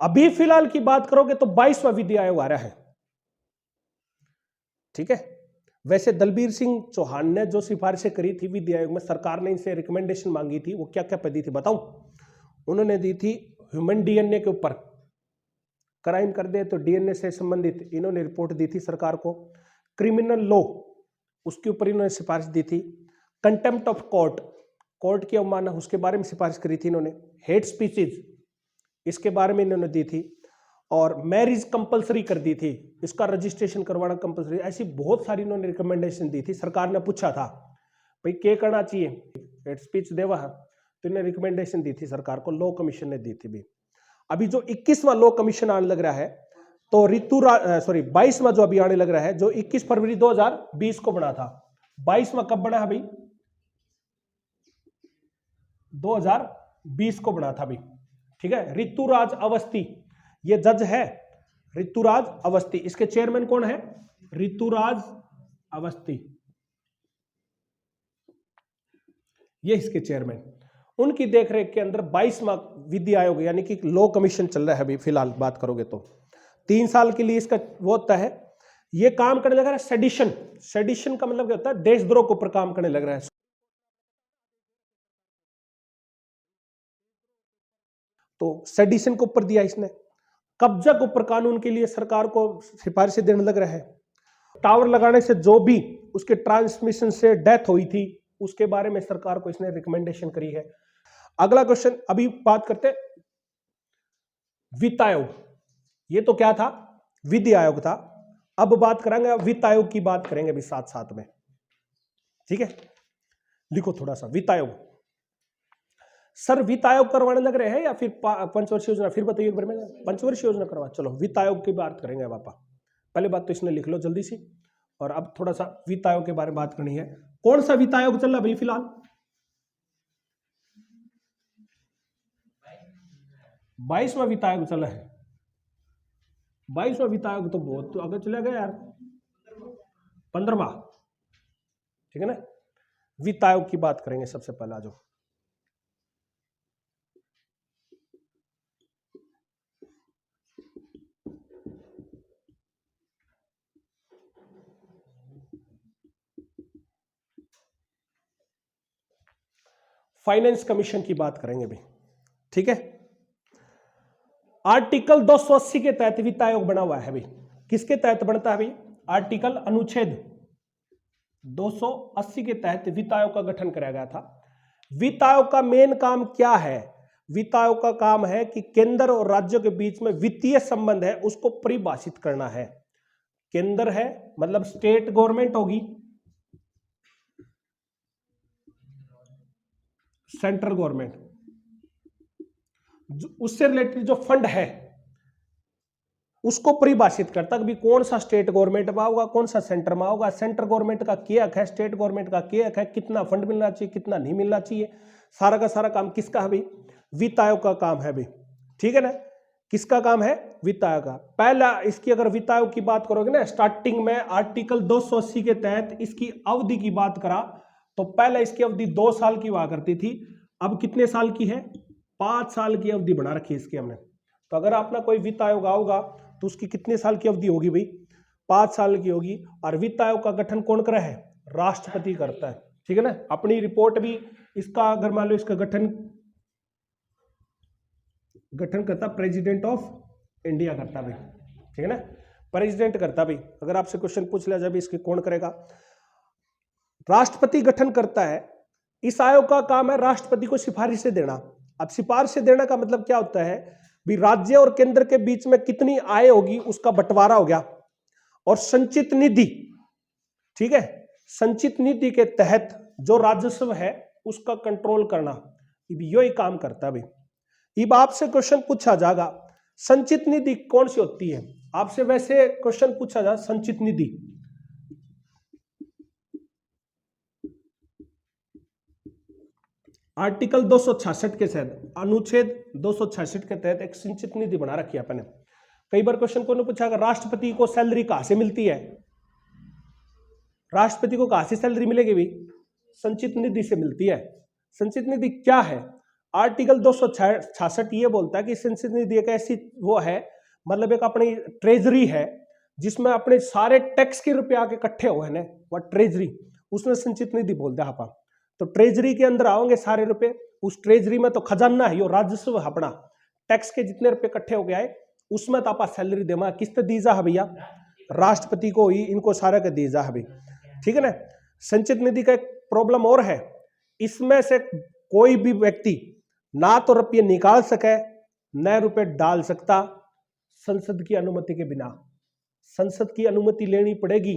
अभी फिलहाल की बात करोगे तो 22वां विधि आयोग आ रहा है। ठीक है, वैसे दलबीर सिंह चौहान ने जो सिफारिशें करी थी विधि आयोग में, सरकार ने इनसे रिकमेंडेशन मांगी थी, वो क्या क्या पे दी थी बताऊं? उन्होंने दी थी ह्यूमन DNA के ऊपर, क्राइम कर दे तो DNA से संबंधित इन्होंने रिपोर्ट दी थी सरकार को। क्रिमिनल लॉ उसके ऊपर इन्होंने सिफारिश दी थी। कंटेम्प्ट ऑफ कोर्ट, कोर्ट की अवमानना, उसके बारे में सिफारिश करी थी इन्होंने। हेट स्पीचेज, इसके बारे में इन्होंने दी थी। और मैरिज कंपलसरी कर दी थी, इसका रजिस्ट्रेशन करवाना कंपलसरी। ऐसी बहुत सारी इन्होंने रिकमेंडेशन दी थी। सरकार ने पूछा था भाई क्या करना चाहिए, हेट स्पीच देवा है, तो इन्होंने रिकमेंडेशन दी थी सरकार को, लॉ कमीशन ने दी थी भी। अभी जो 21वां लॉ कमीशन आने लग रहा है तो 22वां जो अभी आने लग रहा है, जो 21 फरवरी 2020 को बना था। 22वां कब बना है भाई? 2020 को बना था भाई। ठीक है, ऋतुराज अवस्थी ये जज है, ऋतुराज अवस्थी। इसके चेयरमैन कौन है? ऋतुराज अवस्थी, ये इसके चेयरमैन। उनकी देखरेख के अंदर 22वां विधि आयोग यानी कि लॉ कमीशन चल रहा है अभी फिलहाल बात करोगे तो। 3 साल के लिए इसका वो होता है, ये काम करने लग रहा है सेडिशन। सेडिशन का मतलब क्या होता है? देशद्रोह के ऊपर काम करने लग रहा है। तो सेडिशन के ऊपर दिया इसने। कब्जा के ऊपर कानून के लिए सरकार को सिफारिशें देने लग रहा है। टावर लगाने से जो भी उसके ट्रांसमिशन से डेथ हुई थी उसके बारे में सरकार को इसने रिकमेंडेशन करी है। अगला क्वेश्चन अभी बात करते हैं वित्त आयोग। ये तो क्या था? विधि आयोग था। अब बात करेंगे वित्त आयोग की, बात करेंगे अभी साथ साथ में। ठीक है, लिखो थोड़ा सा वित्त आयोग। सर वित्त आयोग करवाने लग रहे हैं या फिर पंचवर्षीय योजना? फिर बताइए एक बार में। पंचवर्षीय योजना करवा, चलो वित्त आयोग की बात करेंगे अब आप। पहले बात तो इसने लिख लो जल्दी से, और अब थोड़ा सा वित्त आयोग के बारे में बात करनी है। कौन सा वित्त आयोग चल रहा भाई फिलहाल? 22वां वित्त आयोग चल रहा है। 22वां वित्त आयोग तो बहुत आगे चला गया यार। 15वां, ठीक है ना। वित्त आयोग की बात करेंगे सबसे पहला जो फाइनेंस कमीशन की बात करेंगे भाई, ठीक है। आर्टिकल 280 के तहत वित्त आयोग बना हुआ है भाई। किसके तहत बनता है भाई? आर्टिकल अनुच्छेद 280 के तहत वित्त आयोग का गठन कराया गया था। वित्त आयोग का मेन काम क्या है? वित्त आयोग का काम है कि केंद्र और राज्यों के बीच में वित्तीय संबंध है उसको परिभाषित करना है। केंद्र है मतलब स्टेट गवर्नमेंट होगी, सेंट्रल गवर्नमेंट, उससे रिलेटेड जो फंड है उसको परिभाषित करता कि कौन सा स्टेट गवर्नमेंट में होगा, कौन सा सेंटर में होगा, सेंट्रल गवर्नमेंट का क्या हक है, स्टेट गवर्नमेंट का क्या हक है, कितना फंड मिलना चाहिए, कितना नहीं मिलना चाहिए, सारा का सारा काम किसका है भाई? वित्त आयोग का काम है भाई, ठीक है ना। किसका काम है? वित्त आयोग का। पहला इसकी अगर वित्त आयोग की बात करोगे ना, स्टार्टिंग में आर्टिकल 280 के तहत इसकी अवधि की बात करा तो पहले इसकी अवधि 2 साल की हुआ करती थी, अब कितने साल की है? 5 साल की अवधि बना रखी है इसकी हमने। तो अगर अपना कोई वित्त आयोग आओगा तो उसकी कितने साल की अवधि होगी भाई? 5 साल की होगी। और वित्त आयोग का गठन कौन करा है? राष्ट्रपति करता है, ठीक है ना। अपनी रिपोर्ट भी इसका अगर मान लो इसका गठन करता प्रेसिडेंट ऑफ इंडिया करता भाई, ठीक है ना। प्रेसिडेंट करता भाई। अगर आपसे क्वेश्चन पूछ लिया जाए इसके कौन करेगा? राष्ट्रपति गठन करता है। इस आयोग का काम है राष्ट्रपति को सिफारिशें देना। अब सिफारिशें देने का मतलब क्या होता है? भी राज्य और केंद्र के बीच में कितनी आय होगी उसका बंटवारा हो गया। और संचित निधि, ठीक है, संचित निधि के तहत जो राजस्व है उसका कंट्रोल करना, यही काम करता है भाई। अब आपसे क्वेश्चन पूछा जाएगा संचित निधि कौन सी होती है? आपसे वैसे क्वेश्चन पूछा जाए संचित निधि, आर्टिकल 266 के तहत, अनुच्छेद 266 के तहत एक संचित निधि बना रखी है अपने। कई बार क्वेश्चन को पूछा राष्ट्रपति को सैलरी कहां से मिलती है? राष्ट्रपति को कहां से सैलरी मिलेगी भी? संचित निधि से मिलती है। संचित निधि क्या है? आर्टिकल 266 ये बोलता है कि संचित निधि एक ऐसी वो है, मतलब एक अपनी ट्रेजरी है जिसमें अपने सारे टैक्स के रुपए आके इकट्ठे हुए हैं, वह ट्रेजरी, उसमें संचित निधि बोलते हैं अपन। तो ट्रेजरी के अंदर आओगे सारे रुपए, उस ट्रेजरी में तो खजाना है, यो राजस्व है अपना, टैक्स के जितने रुपए इकट्ठे हो गए उसमें तो आप सैलरी देना किससे दी जा है भैया? राष्ट्रपति को ही इनको सारा का दी जा है भाई, ठीक है ना। संचित निधि का एक प्रॉब्लम और है, इसमें से कोई भी व्यक्ति ना तो रुपये निकाल सके न रुपये डाल सकता संसद की अनुमति के बिना। संसद की अनुमति लेनी पड़ेगी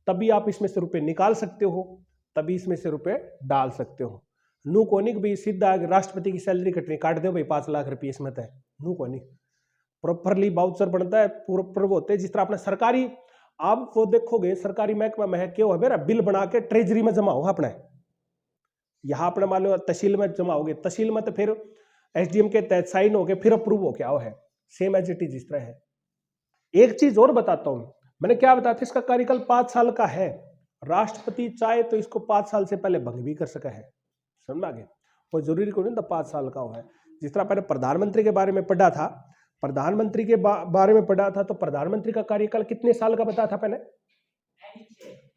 तभी आप इसमें से रुपये निकाल सकते हो, तभी इसमें से रुपये डाल सकते हो। नू कोनिक भी सीधा राष्ट्रपति की सैलरी कटनी काट दो भाई 5 लाख रुपये इसमें तय, नू कोनिक प्रॉपरली बाउचर बनता है, प्रॉपर होते हैं। जिस तरह अपने सरकारी आप वो देखोगे सरकारी महकमा में है क्यों है मेरा बिल बना के ट्रेजरी में जमा होगा अपने, यहाँ अपने मान लो तहसील में जमा होगे, तहसील में तो फिर एसडीएम के तहत साइन हो गए फिर अप्रूव हो क्या है, सेम एज इट इज इस तरह है। एक चीज और बताता हूं, मैंने क्या बताया था, इसका कार्यकाल 5 साल का है। राष्ट्रपति चाहे तो इसको 5 साल से पहले भंग भी कर सका है, समझ में आ गया। कोई जरूरी को नहीं था 5 साल का है। जिस तरह पहले प्रधानमंत्री के बारे में पढ़ा था, प्रधानमंत्री के बारे में पढ़ा था तो प्रधानमंत्री का कार्यकाल कितने साल का बताया था पहले?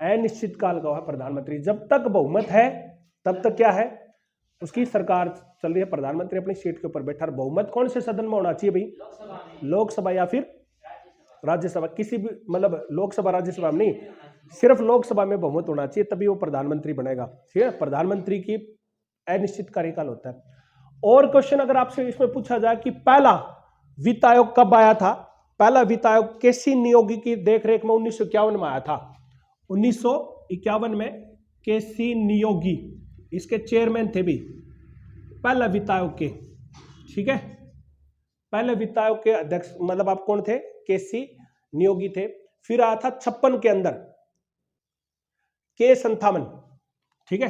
अनिश्चित काल का है प्रधानमंत्री। जब तक बहुमत है तब तक क्या है, उसकी सरकार चल रही है, प्रधानमंत्री अपनी सीट के ऊपर बैठा। बहुमत कौन से सदन में होना चाहिए भाई? लोकसभा या फिर राज्यसभा, किसी भी मतलब लोकसभा राज्यसभा में नहीं, सिर्फ लोकसभा में बहुमत होना चाहिए तभी वो प्रधानमंत्री बनेगा, ठीक है। प्रधानमंत्री की अनिश्चित कार्यकाल होता है। और क्वेश्चन अगर आपसे इसमें पूछा जाए कि पहला वित्त आयोग कब आया था? पहला वित्त आयोग केसी नियोगी की देखरेख में 1951 में आया था। 1951 में केसी नियोगी इसके चेयरमैन थे भी पहला वित्त आयोग के, ठीक है। पहले वित्त आयोग के अध्यक्ष मतलब आप कौन थे? केसी नियोगी थे। फिर आया था 56 के अंदर के संथानम, ठीक है,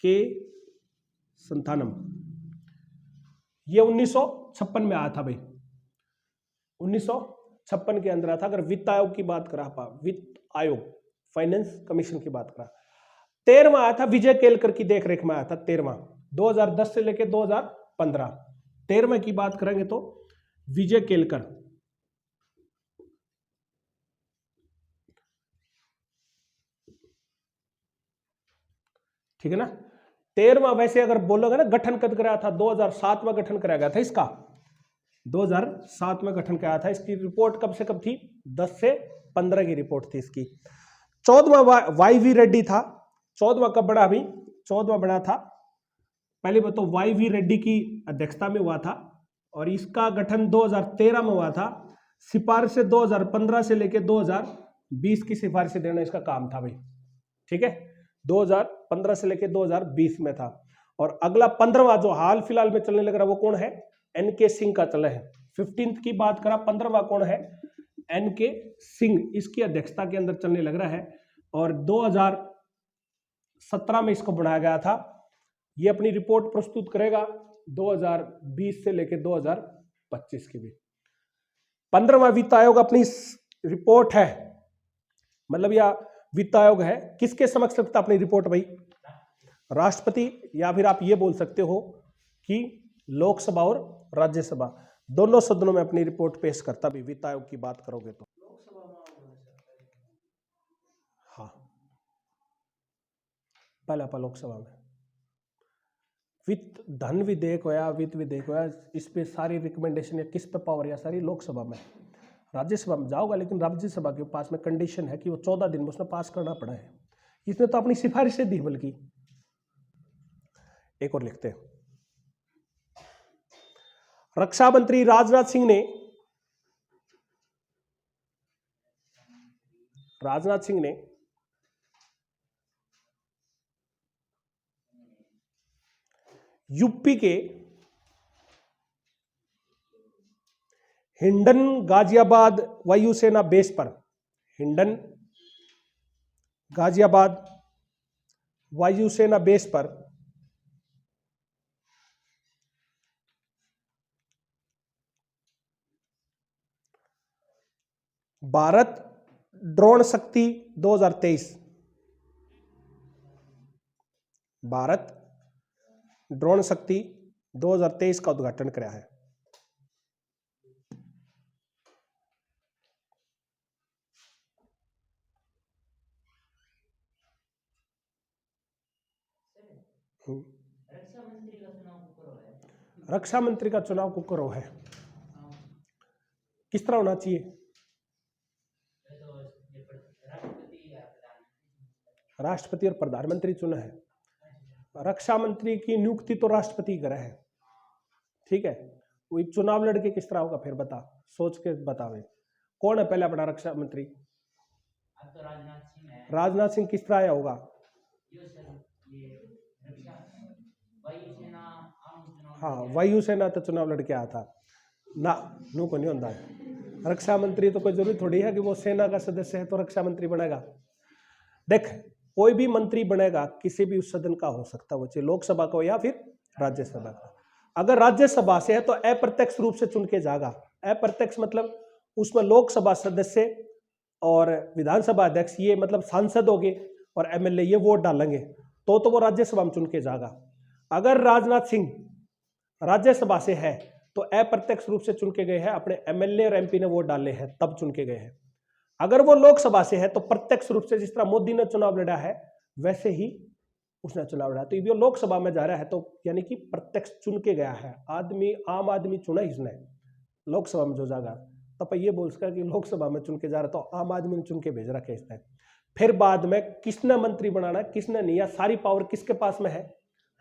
के संथानम, ये 1956 में आया था भाई, 1956 के अंदर आया था। अगर वित्त आयोग की बात करा, वित्त आयोग फाइनेंस कमीशन की बात करा। 13वां आया था विजय केलकर की देखरेख में आया था, 13वां, 2010 से लेकर 2015। 13वें की बात करेंगे तो विजय केलकर, ठीक है ना। 13वां वैसे अगर बोलोगे ना गठन कब कराया था, 2007 में गठन कराया गया था इसका, 2007 में गठन कराया था। इसकी रिपोर्ट कब से कब थी, 10 से 15 की रिपोर्ट थी इसकी। 14वां वाई वी रेड्डी था, 14वां कब बना, अभी 14वां बना था, पहले बताओ, वाई वी रेड्डी की अध्यक्षता में हुआ था और इसका गठन 2013 में हुआ था। सिफारिश 2015 से लेकर 2020 की सिफारिश देना इसका काम था भाई, ठीक है, 2015 से लेकर 2020 में था। और अगला 15वां जो हाल फिलहाल में चलने लग रहा है वो कौन है, एनके सिंह का चला है। 15th की बात करा, 15वां कौन है, एनके सिंह, इसकी अध्यक्षता के अंदर चलने लग रहा है। और 2017 में इसको बनाया गया था। ये अपनी रिपोर्ट प्रस्तुत करेगा 2020 से लेकर 2025 की भी। 15वां वित्त आयोग अपनी रिपोर्ट है, मतलब या वित्त आयोग है, किसके समक्ष रखता अपनी रिपोर्ट भाई, राष्ट्रपति, या फिर आप ये बोल सकते हो कि लोकसभा और राज्यसभा, दोनों सदनों में अपनी रिपोर्ट पेश करता भी। वित्त आयोग की बात करोगे तो हाँ, पहला लोकसभा में वित्त धन विधेयक होया, वित्त विधेयक होया, इस पे सारी रिकमेंडेशन या किस पे पावर या सारी लोकसभा में। राज्यसभा में जाओगा, लेकिन राज्यसभा के पास में कंडीशन है कि वो 14 दिन में उसने पास करना पड़ा है। इसने तो अपनी सिफारिशें दी बल्कि। एक और लिखते हैं, रक्षा मंत्री राजनाथ सिंह ने यूपी के हिंडन गाजियाबाद वायुसेना बेस पर, हिंडन गाजियाबाद वायुसेना बेस पर भारत ड्रोन शक्ति 2023, भारत ड्रोन शक्ति 2023 का उद्घाटन कराया है। रक्षा मंत्री का चुनाव कुकरो है, किस तरह होना चाहिए, राष्ट्रपति और प्रधानमंत्री चुना है। रक्षा मंत्री की नियुक्ति तो राष्ट्रपति करा है, ठीक है। वो चुनाव लड़के किस तरह होगा फिर बता, सोच के बतावे, कौन है पहले अपना रक्षा मंत्री, तो राजनाथ सिंह किस तरह आया होगा, हाँ वायुसेना तो चुनाव लड़के आया था ना, नू को नहीं होता है। रक्षा मंत्री तो कोई जरूरी थोड़ी है कि वो सेना का सदस्य है तो रक्षा मंत्री बनेगा। देख, कोई भी मंत्री बनेगा किसी भी उस सदन का हो सकता है, वो चाहे लोकसभा का हो या फिर राज्यसभा का। अगर राज्यसभा से है तो अप्रत्यक्ष रूप से चुन के जाएगा। अप्रत्यक्ष मतलब उसमें लोकसभा सदस्य और विधानसभा अध्यक्ष, ये मतलब सांसद हो गए, और एमएलए ये वोट डालेंगे तो वो राज्यसभा में चुन के जाएगा। अगर राजनाथ सिंह राज्यसभा से है तो अप्रत्यक्ष रूप से चुन के गए हैं, अपने एमएलए और एमपी ने वोट डाले हैं तब चुन के गए हैं। अगर वो लोकसभा से है तो प्रत्यक्ष रूप से, जिस तरह मोदी ने चुनाव लड़ा है वैसे ही उसने चुनाव लड़ा, तो ये लोकसभा में जा रहा है तो यानी कि प्रत्यक्ष चुन के गया है आदमी, आम आदमी चुना इसने। लोकसभा में जो जाएगा तब ये बोल सका कि लोकसभा में चुन के जा रहा तो आम आदमी ने चुन के भेज रखा है इसने। फिर बाद में किसने मंत्री बनाना किसने नहीं, या सारी पावर किसके पास में है,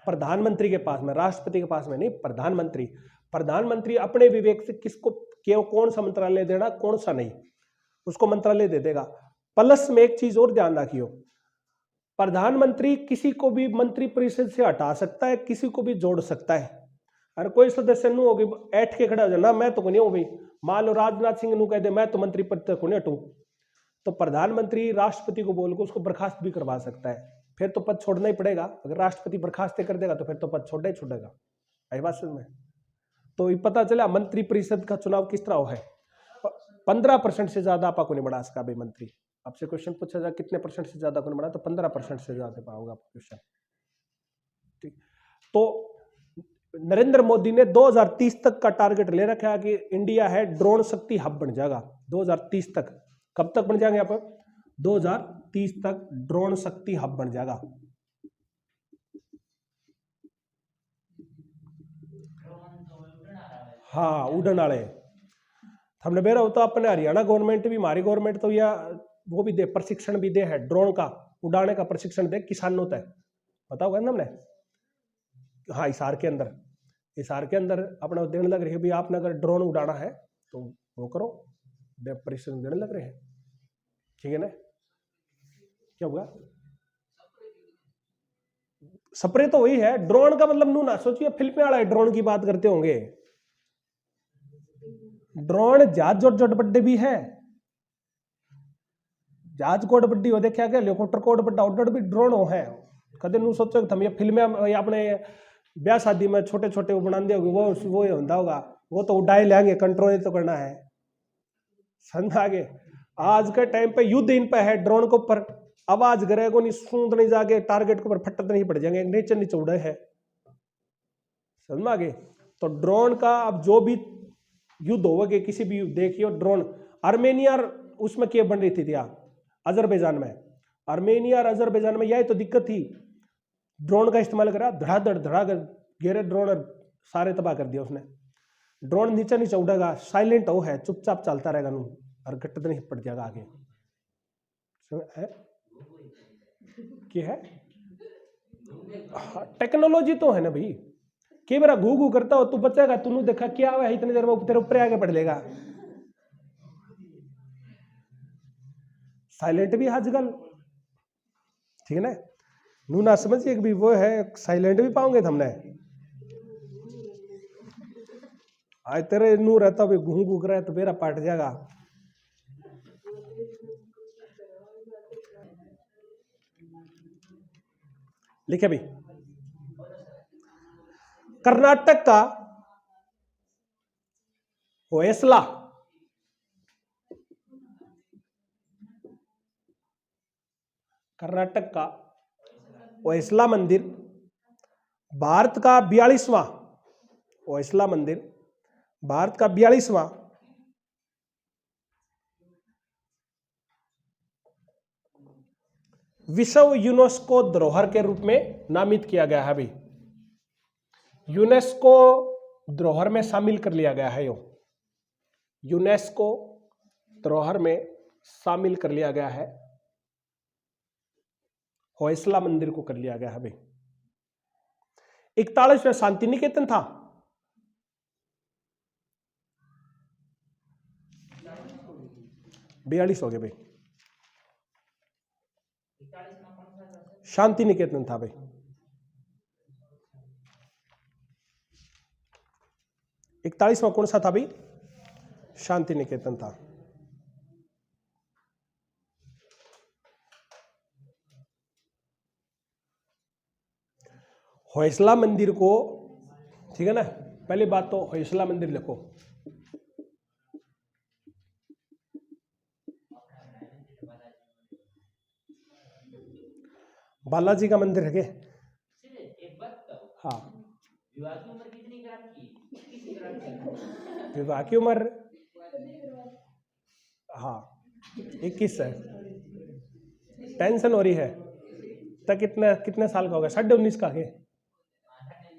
प्रधानमंत्री के पास में, राष्ट्रपति के पास में नहीं, प्रधानमंत्री। प्रधानमंत्री अपने विवेक से किसको कौन सा मंत्रालय देना कौन सा नहीं, उसको मंत्रालय दे देगा। प्लस में एक चीज और ध्यान रखियो, प्रधानमंत्री किसी को भी मंत्री परिषद से हटा सकता है, किसी को भी जोड़ सकता है। अरे कोई सदस्य नु होगी ऐठ के खड़ा हो जाए ना, मैं तो नहीं हूं भाई, मान लो राजनाथ सिंह नु कह दे मैं तो मंत्री पद को नहीं हटूं, तो प्रधानमंत्री राष्ट्रपति को बोल के उसको बर्खास्त भी करवा सकता है, फिर तो पद छोड़ना ही पड़ेगा। अगर राष्ट्रपति बर्खास्त कर देगा तो फिर तो पद छोड़ना ही छोड़ेगा। आई बात समझ में? तो ये पता चला मंत्री परिषद का चुनाव किस तरह है। 15% से ज्यादा आपा को नहीं बढ़ा सका भाई मंत्री। आपसे क्वेश्चन पूछा जाए कितने परसेंट से ज्यादा को नहीं बढ़ा, तो 15% से ज्यादा पाओगे क्वेश्चन। ठीक, तो नरेंद्र मोदी ने 2030 तक का टारगेट ले रखा है कि इंडिया है ड्रोन शक्ति हब बन जाएगा 2030 तक। कब तक बन जाएंगे आप? 2030 तक ड्रोन शक्ति हब बन जाएगा। हाँ, उड़न वाले हमने बेरा होता अपने हरियाणा गवर्नमेंट भी, हमारी गवर्नमेंट तो या वो भी दे, प्रशिक्षण भी दे है, ड्रोन का उड़ाने का प्रशिक्षण दे किसानों तक। पता होगा ना हमने? हाँ, हिसार के अंदर, हिसार के अंदर अपना देने लग रही है भी आपने अगर ड्रोन उड़ाना है तो वो करो, प्रशिक्षण देने लग रहे हैं। ठीक है ना? क्या हुआ? स्प्रे तो वही है, ड्रोन का मतलब नू ना सोचिए फिल्म वाला ड्रोन की बात करते होंगे। ड्रोन जहाज जोट बड्डे भी है, जहाज कोड बड्डी हो देखा क्या, हेलीकॉप्टर कोड बड्डा ऑर्डर भी ड्रोन हो है। कदे नू सोचो कि हम ये फिल्में अपने ब्याह शादी में छोटे छोटे वो बना दे वो होता होगा, वो तो उड़ाए लेंगे, कंट्रोल तो करना है। समझ आगे? आज के टाइम पे युद्ध इन पे है ड्रोन के ऊपर। आवाज करे को नहीं, सूंद नहीं जाके टारगेट के ऊपर फटत नहीं पड़ जाएंगे, नीचे नीचे उड़े है। समझ आगे? तो ड्रोन का अब जो भी युद्ध होगा, किसी भी युद्ध देखिए ड्रोन। आर्मेनिया उसमें क्या बन रही थी क्या? अजरबैजान में, आर्मेनिया और अजरबैजान में यही तो दिक्कत थी, ड्रोन का इस्तेमाल करा, धड़ाधड़ धड़ाधड़ घेरे ड्रोन और सारे तबाह कर दिया उसने। ड्रोन नीचे नीचे उड़ेगा, साइलेंट हो है, चुपचाप चलता रहेगा नू और गट्ट नहीं पड़ जाएगा आगे। है क्या है? टेक्नोलॉजी तो है ना भाई। के मेरा घू घू करता हो तू बचेगा, तूने देखा क्या हुआ है, इतनी देर में तेरे ऊपर आगे पड़ लेगा। साइलेंट भी आजकल, ठीक है ना? नू ना समझिए कि वो है साइलेंट भी पाओगे हमने। आज तेरे नू रहता भी घू घू कर रहा है तो मेरा पाट जाएगा। लिखे भी कर्नाटक का होयसला, कर्नाटक का होयसला मंदिर भारत का 42वां, होयसला मंदिर भारत का 42वां विश्व यूनेस्को धरोहर के रूप में नामित किया गया है। अभी यूनेस्को धरोहर में शामिल कर लिया गया है। यूनेस्को धरोहर में शामिल कर लिया गया है, होयसला मंदिर को कर लिया गया है। अभी 41वें शांति निकेतन था, बयालीस हो गए भाई। शांति निकेतन था भाई, 41वां कौन सा था भाई? शांति निकेतन था। होयसला मंदिर को, ठीक है ना, पहली बात तो होयसला मंदिर लिखो। बालाजी का मंदिर है क्या? हाँ, विवाह की उम्र कितनी विवाह की उम्र हाँ 21 है। टेंशन हो रही है तो कितने साल का होगा? 19.5 का है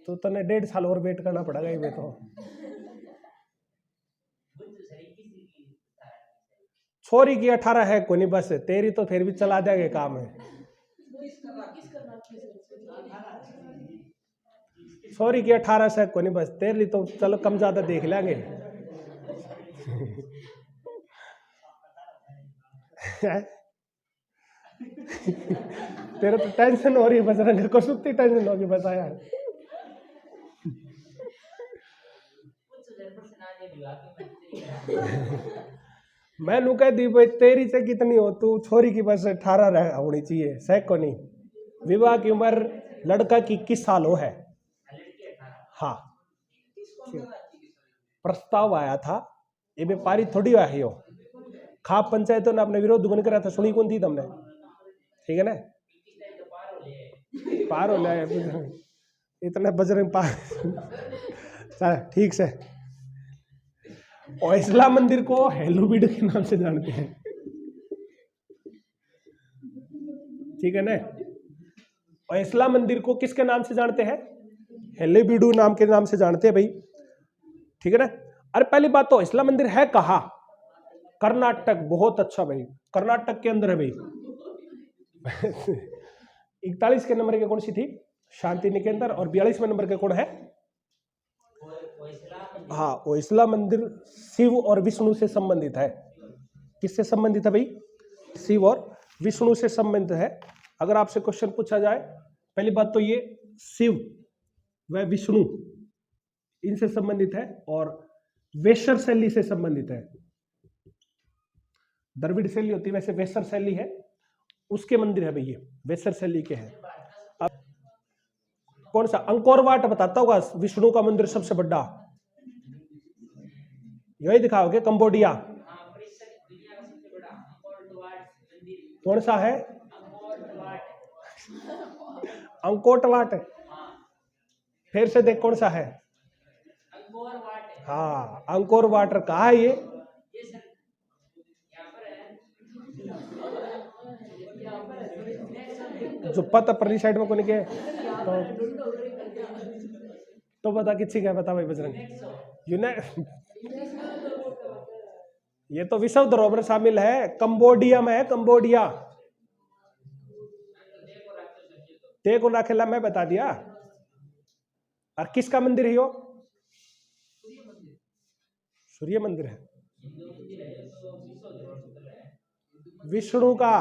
तो तने 1.5 साल और वेट करना पड़ेगा। ये तो छोरी की 18 है कोई नहीं, बस तेरी तो फिर भी चला जाएगा काम है। छोरी की 18 से कोई नहीं, बस तेरी तो चलो कम ज्यादा देख लेंगे। तेरे तो टेंशन हो रही है, बस रंग को सुत्ती टेंशन होगी बस यार। मैंने कह दी भाई तेरी से कितनी हो, तू छोरी की बस 18 होनी चाहिए, सह को नहीं। विवाह की उम्र लड़का की 21 साल हो है। हाँ, प्रस्ताव आया था, ये भी पारित थोड़ी हुआ है यो। खाप पंचायतों ने अपने विरोध दुगन करा था, सुनी कौन थी तुमने? ठीक है ना, पार हो जाए इतना बजरंग पार चल ठीक से। और इस्लाम मंदिर को हेलुबिड के नाम से जानते हैं, ठीक है ना। और इस्लाम मंदिर को किसके नाम से जानते हैं? हेलेबिडू नाम के नाम से जानते हैं भाई, ठीक है ना। अरे पहली बात तो इस्लाम मंदिर है कहाँ? कर्नाटक। बहुत अच्छा भाई, कर्नाटक के अंदर है भाई। 41 के नंबर के कौन सी थी? शांति निकेतन। और 42वें नंबर के कौन है? हाँ, वो इस्लाम मंदिर शिव और विष्णु से संबंधित है। किससे संबंधित है भाई? शिव और विष्णु से संबंधित है। अगर आपसे क्वेश्चन पूछा जाए, पहली बात तो ये शिव व विष्णु इनसे संबंधित है और वेशर शैली से संबंधित है। द्रविड़ शैली होती है, वैसे वेशर शैली है, उसके मंदिर है भाई ये, वेशर शैली के हैं। अब कौन सा? अंकोर वाट बताता होगा विष्णु का मंदिर सबसे बड़ा, यही दिखाओगे। कंबोडिया कौन सा है? अंकोट वाट। फिर से देख कौन सा है? हाँ, अंकोर वाटर कहा है ये? जो पता परली साइड में कौन के तो बता किसी का बता भाई बजरंग। ये तो विश्व धरोहर शामिल है, कंबोडिया में है, कंबोडिया। देखो राखेला मैं बता दिया। और किसका मंदिर है यो? सूर्य मंदिर है, विष्णु का,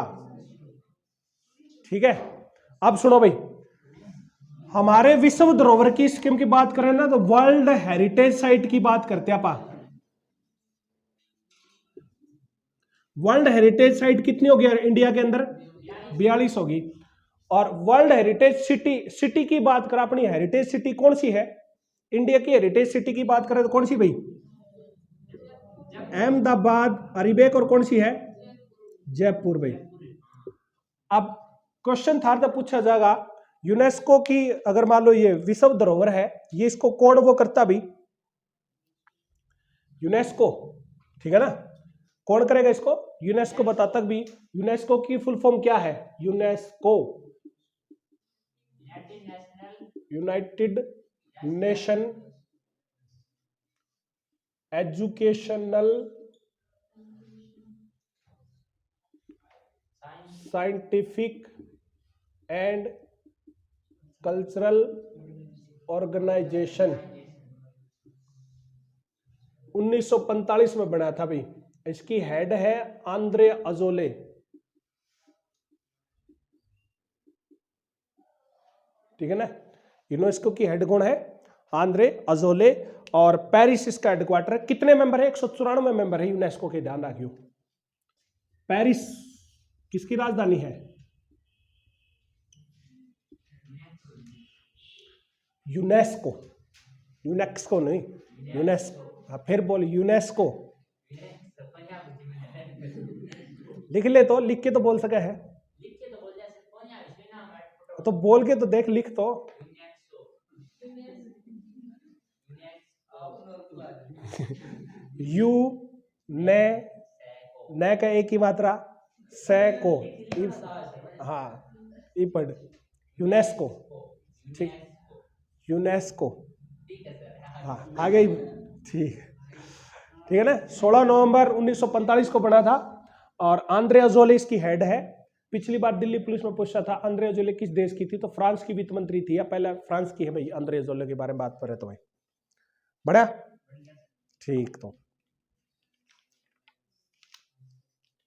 ठीक है। अब सुनो भाई, हमारे विश्व धरोहर की स्कीम की बात करें ना, तो वर्ल्ड हेरिटेज साइट की बात करते हैं आपा। वर्ल्ड हेरिटेज साइट कितनी होगी इंडिया के अंदर? 42 होगी। और वर्ल्ड हेरिटेज सिटी की बात करें, अपनी हेरिटेज सिटी कौन सी है? इंडिया की हेरिटेज सिटी की बात करें तो कौन सी भाई? अहमदाबाद, अलीबाग, और कौन सी है? जयपुर भाई। अब क्वेश्चन था तो पूछा जाएगा, यूनेस्को की अगर मान लो ये विश्व धरोहर है, ये इसको कौन वो करता भी? यूनेस्को, ठीक है ना। कौन करेगा इसको? यूनेस्को। बता तक भी यूनेस्को की फुल फॉर्म क्या है? UNESCO, United Nation Educational Scientific and Cultural Organization. 1945 में बना था भाई। इसकी हेड है आंद्रे अजोले, ठीक है ना। यूनेस्को की हेड कौन है? Andre Azoulay. और पेरिस इसका हेडक्वार्टर है। कितने मेंबर है? 194 मेंबर है यूनेस्को के, ध्यान रखियो। पेरिस किसकी राजधानी है? यूनेस्को, यूनेस्को नहीं, यूनेस्को। फिर बोल यूनेस्को। लिख ले तो, लिख के तो बोल सके है, तो बोल के तो देख, लिख तो। यू ने का एक ही मात्रा, से को, हाँ ई पढ़, यूनेस्को, ठीक, यूनेस्को, हाँ आगे, ठीक, ठीक है ना। 16 नवंबर 1945 को बना था और आंद्रे अजोले इसकी हेड है। पिछली बार दिल्ली पुलिस में पूछा था आंद्रे अजोले किस देश की थी, तो फ्रांस की वित्त मंत्री थी, या पहले फ्रांस की है भाई। आंद्रे अजोले के बारे में बात करें तो भाई, बढ़िया, ठीक। तो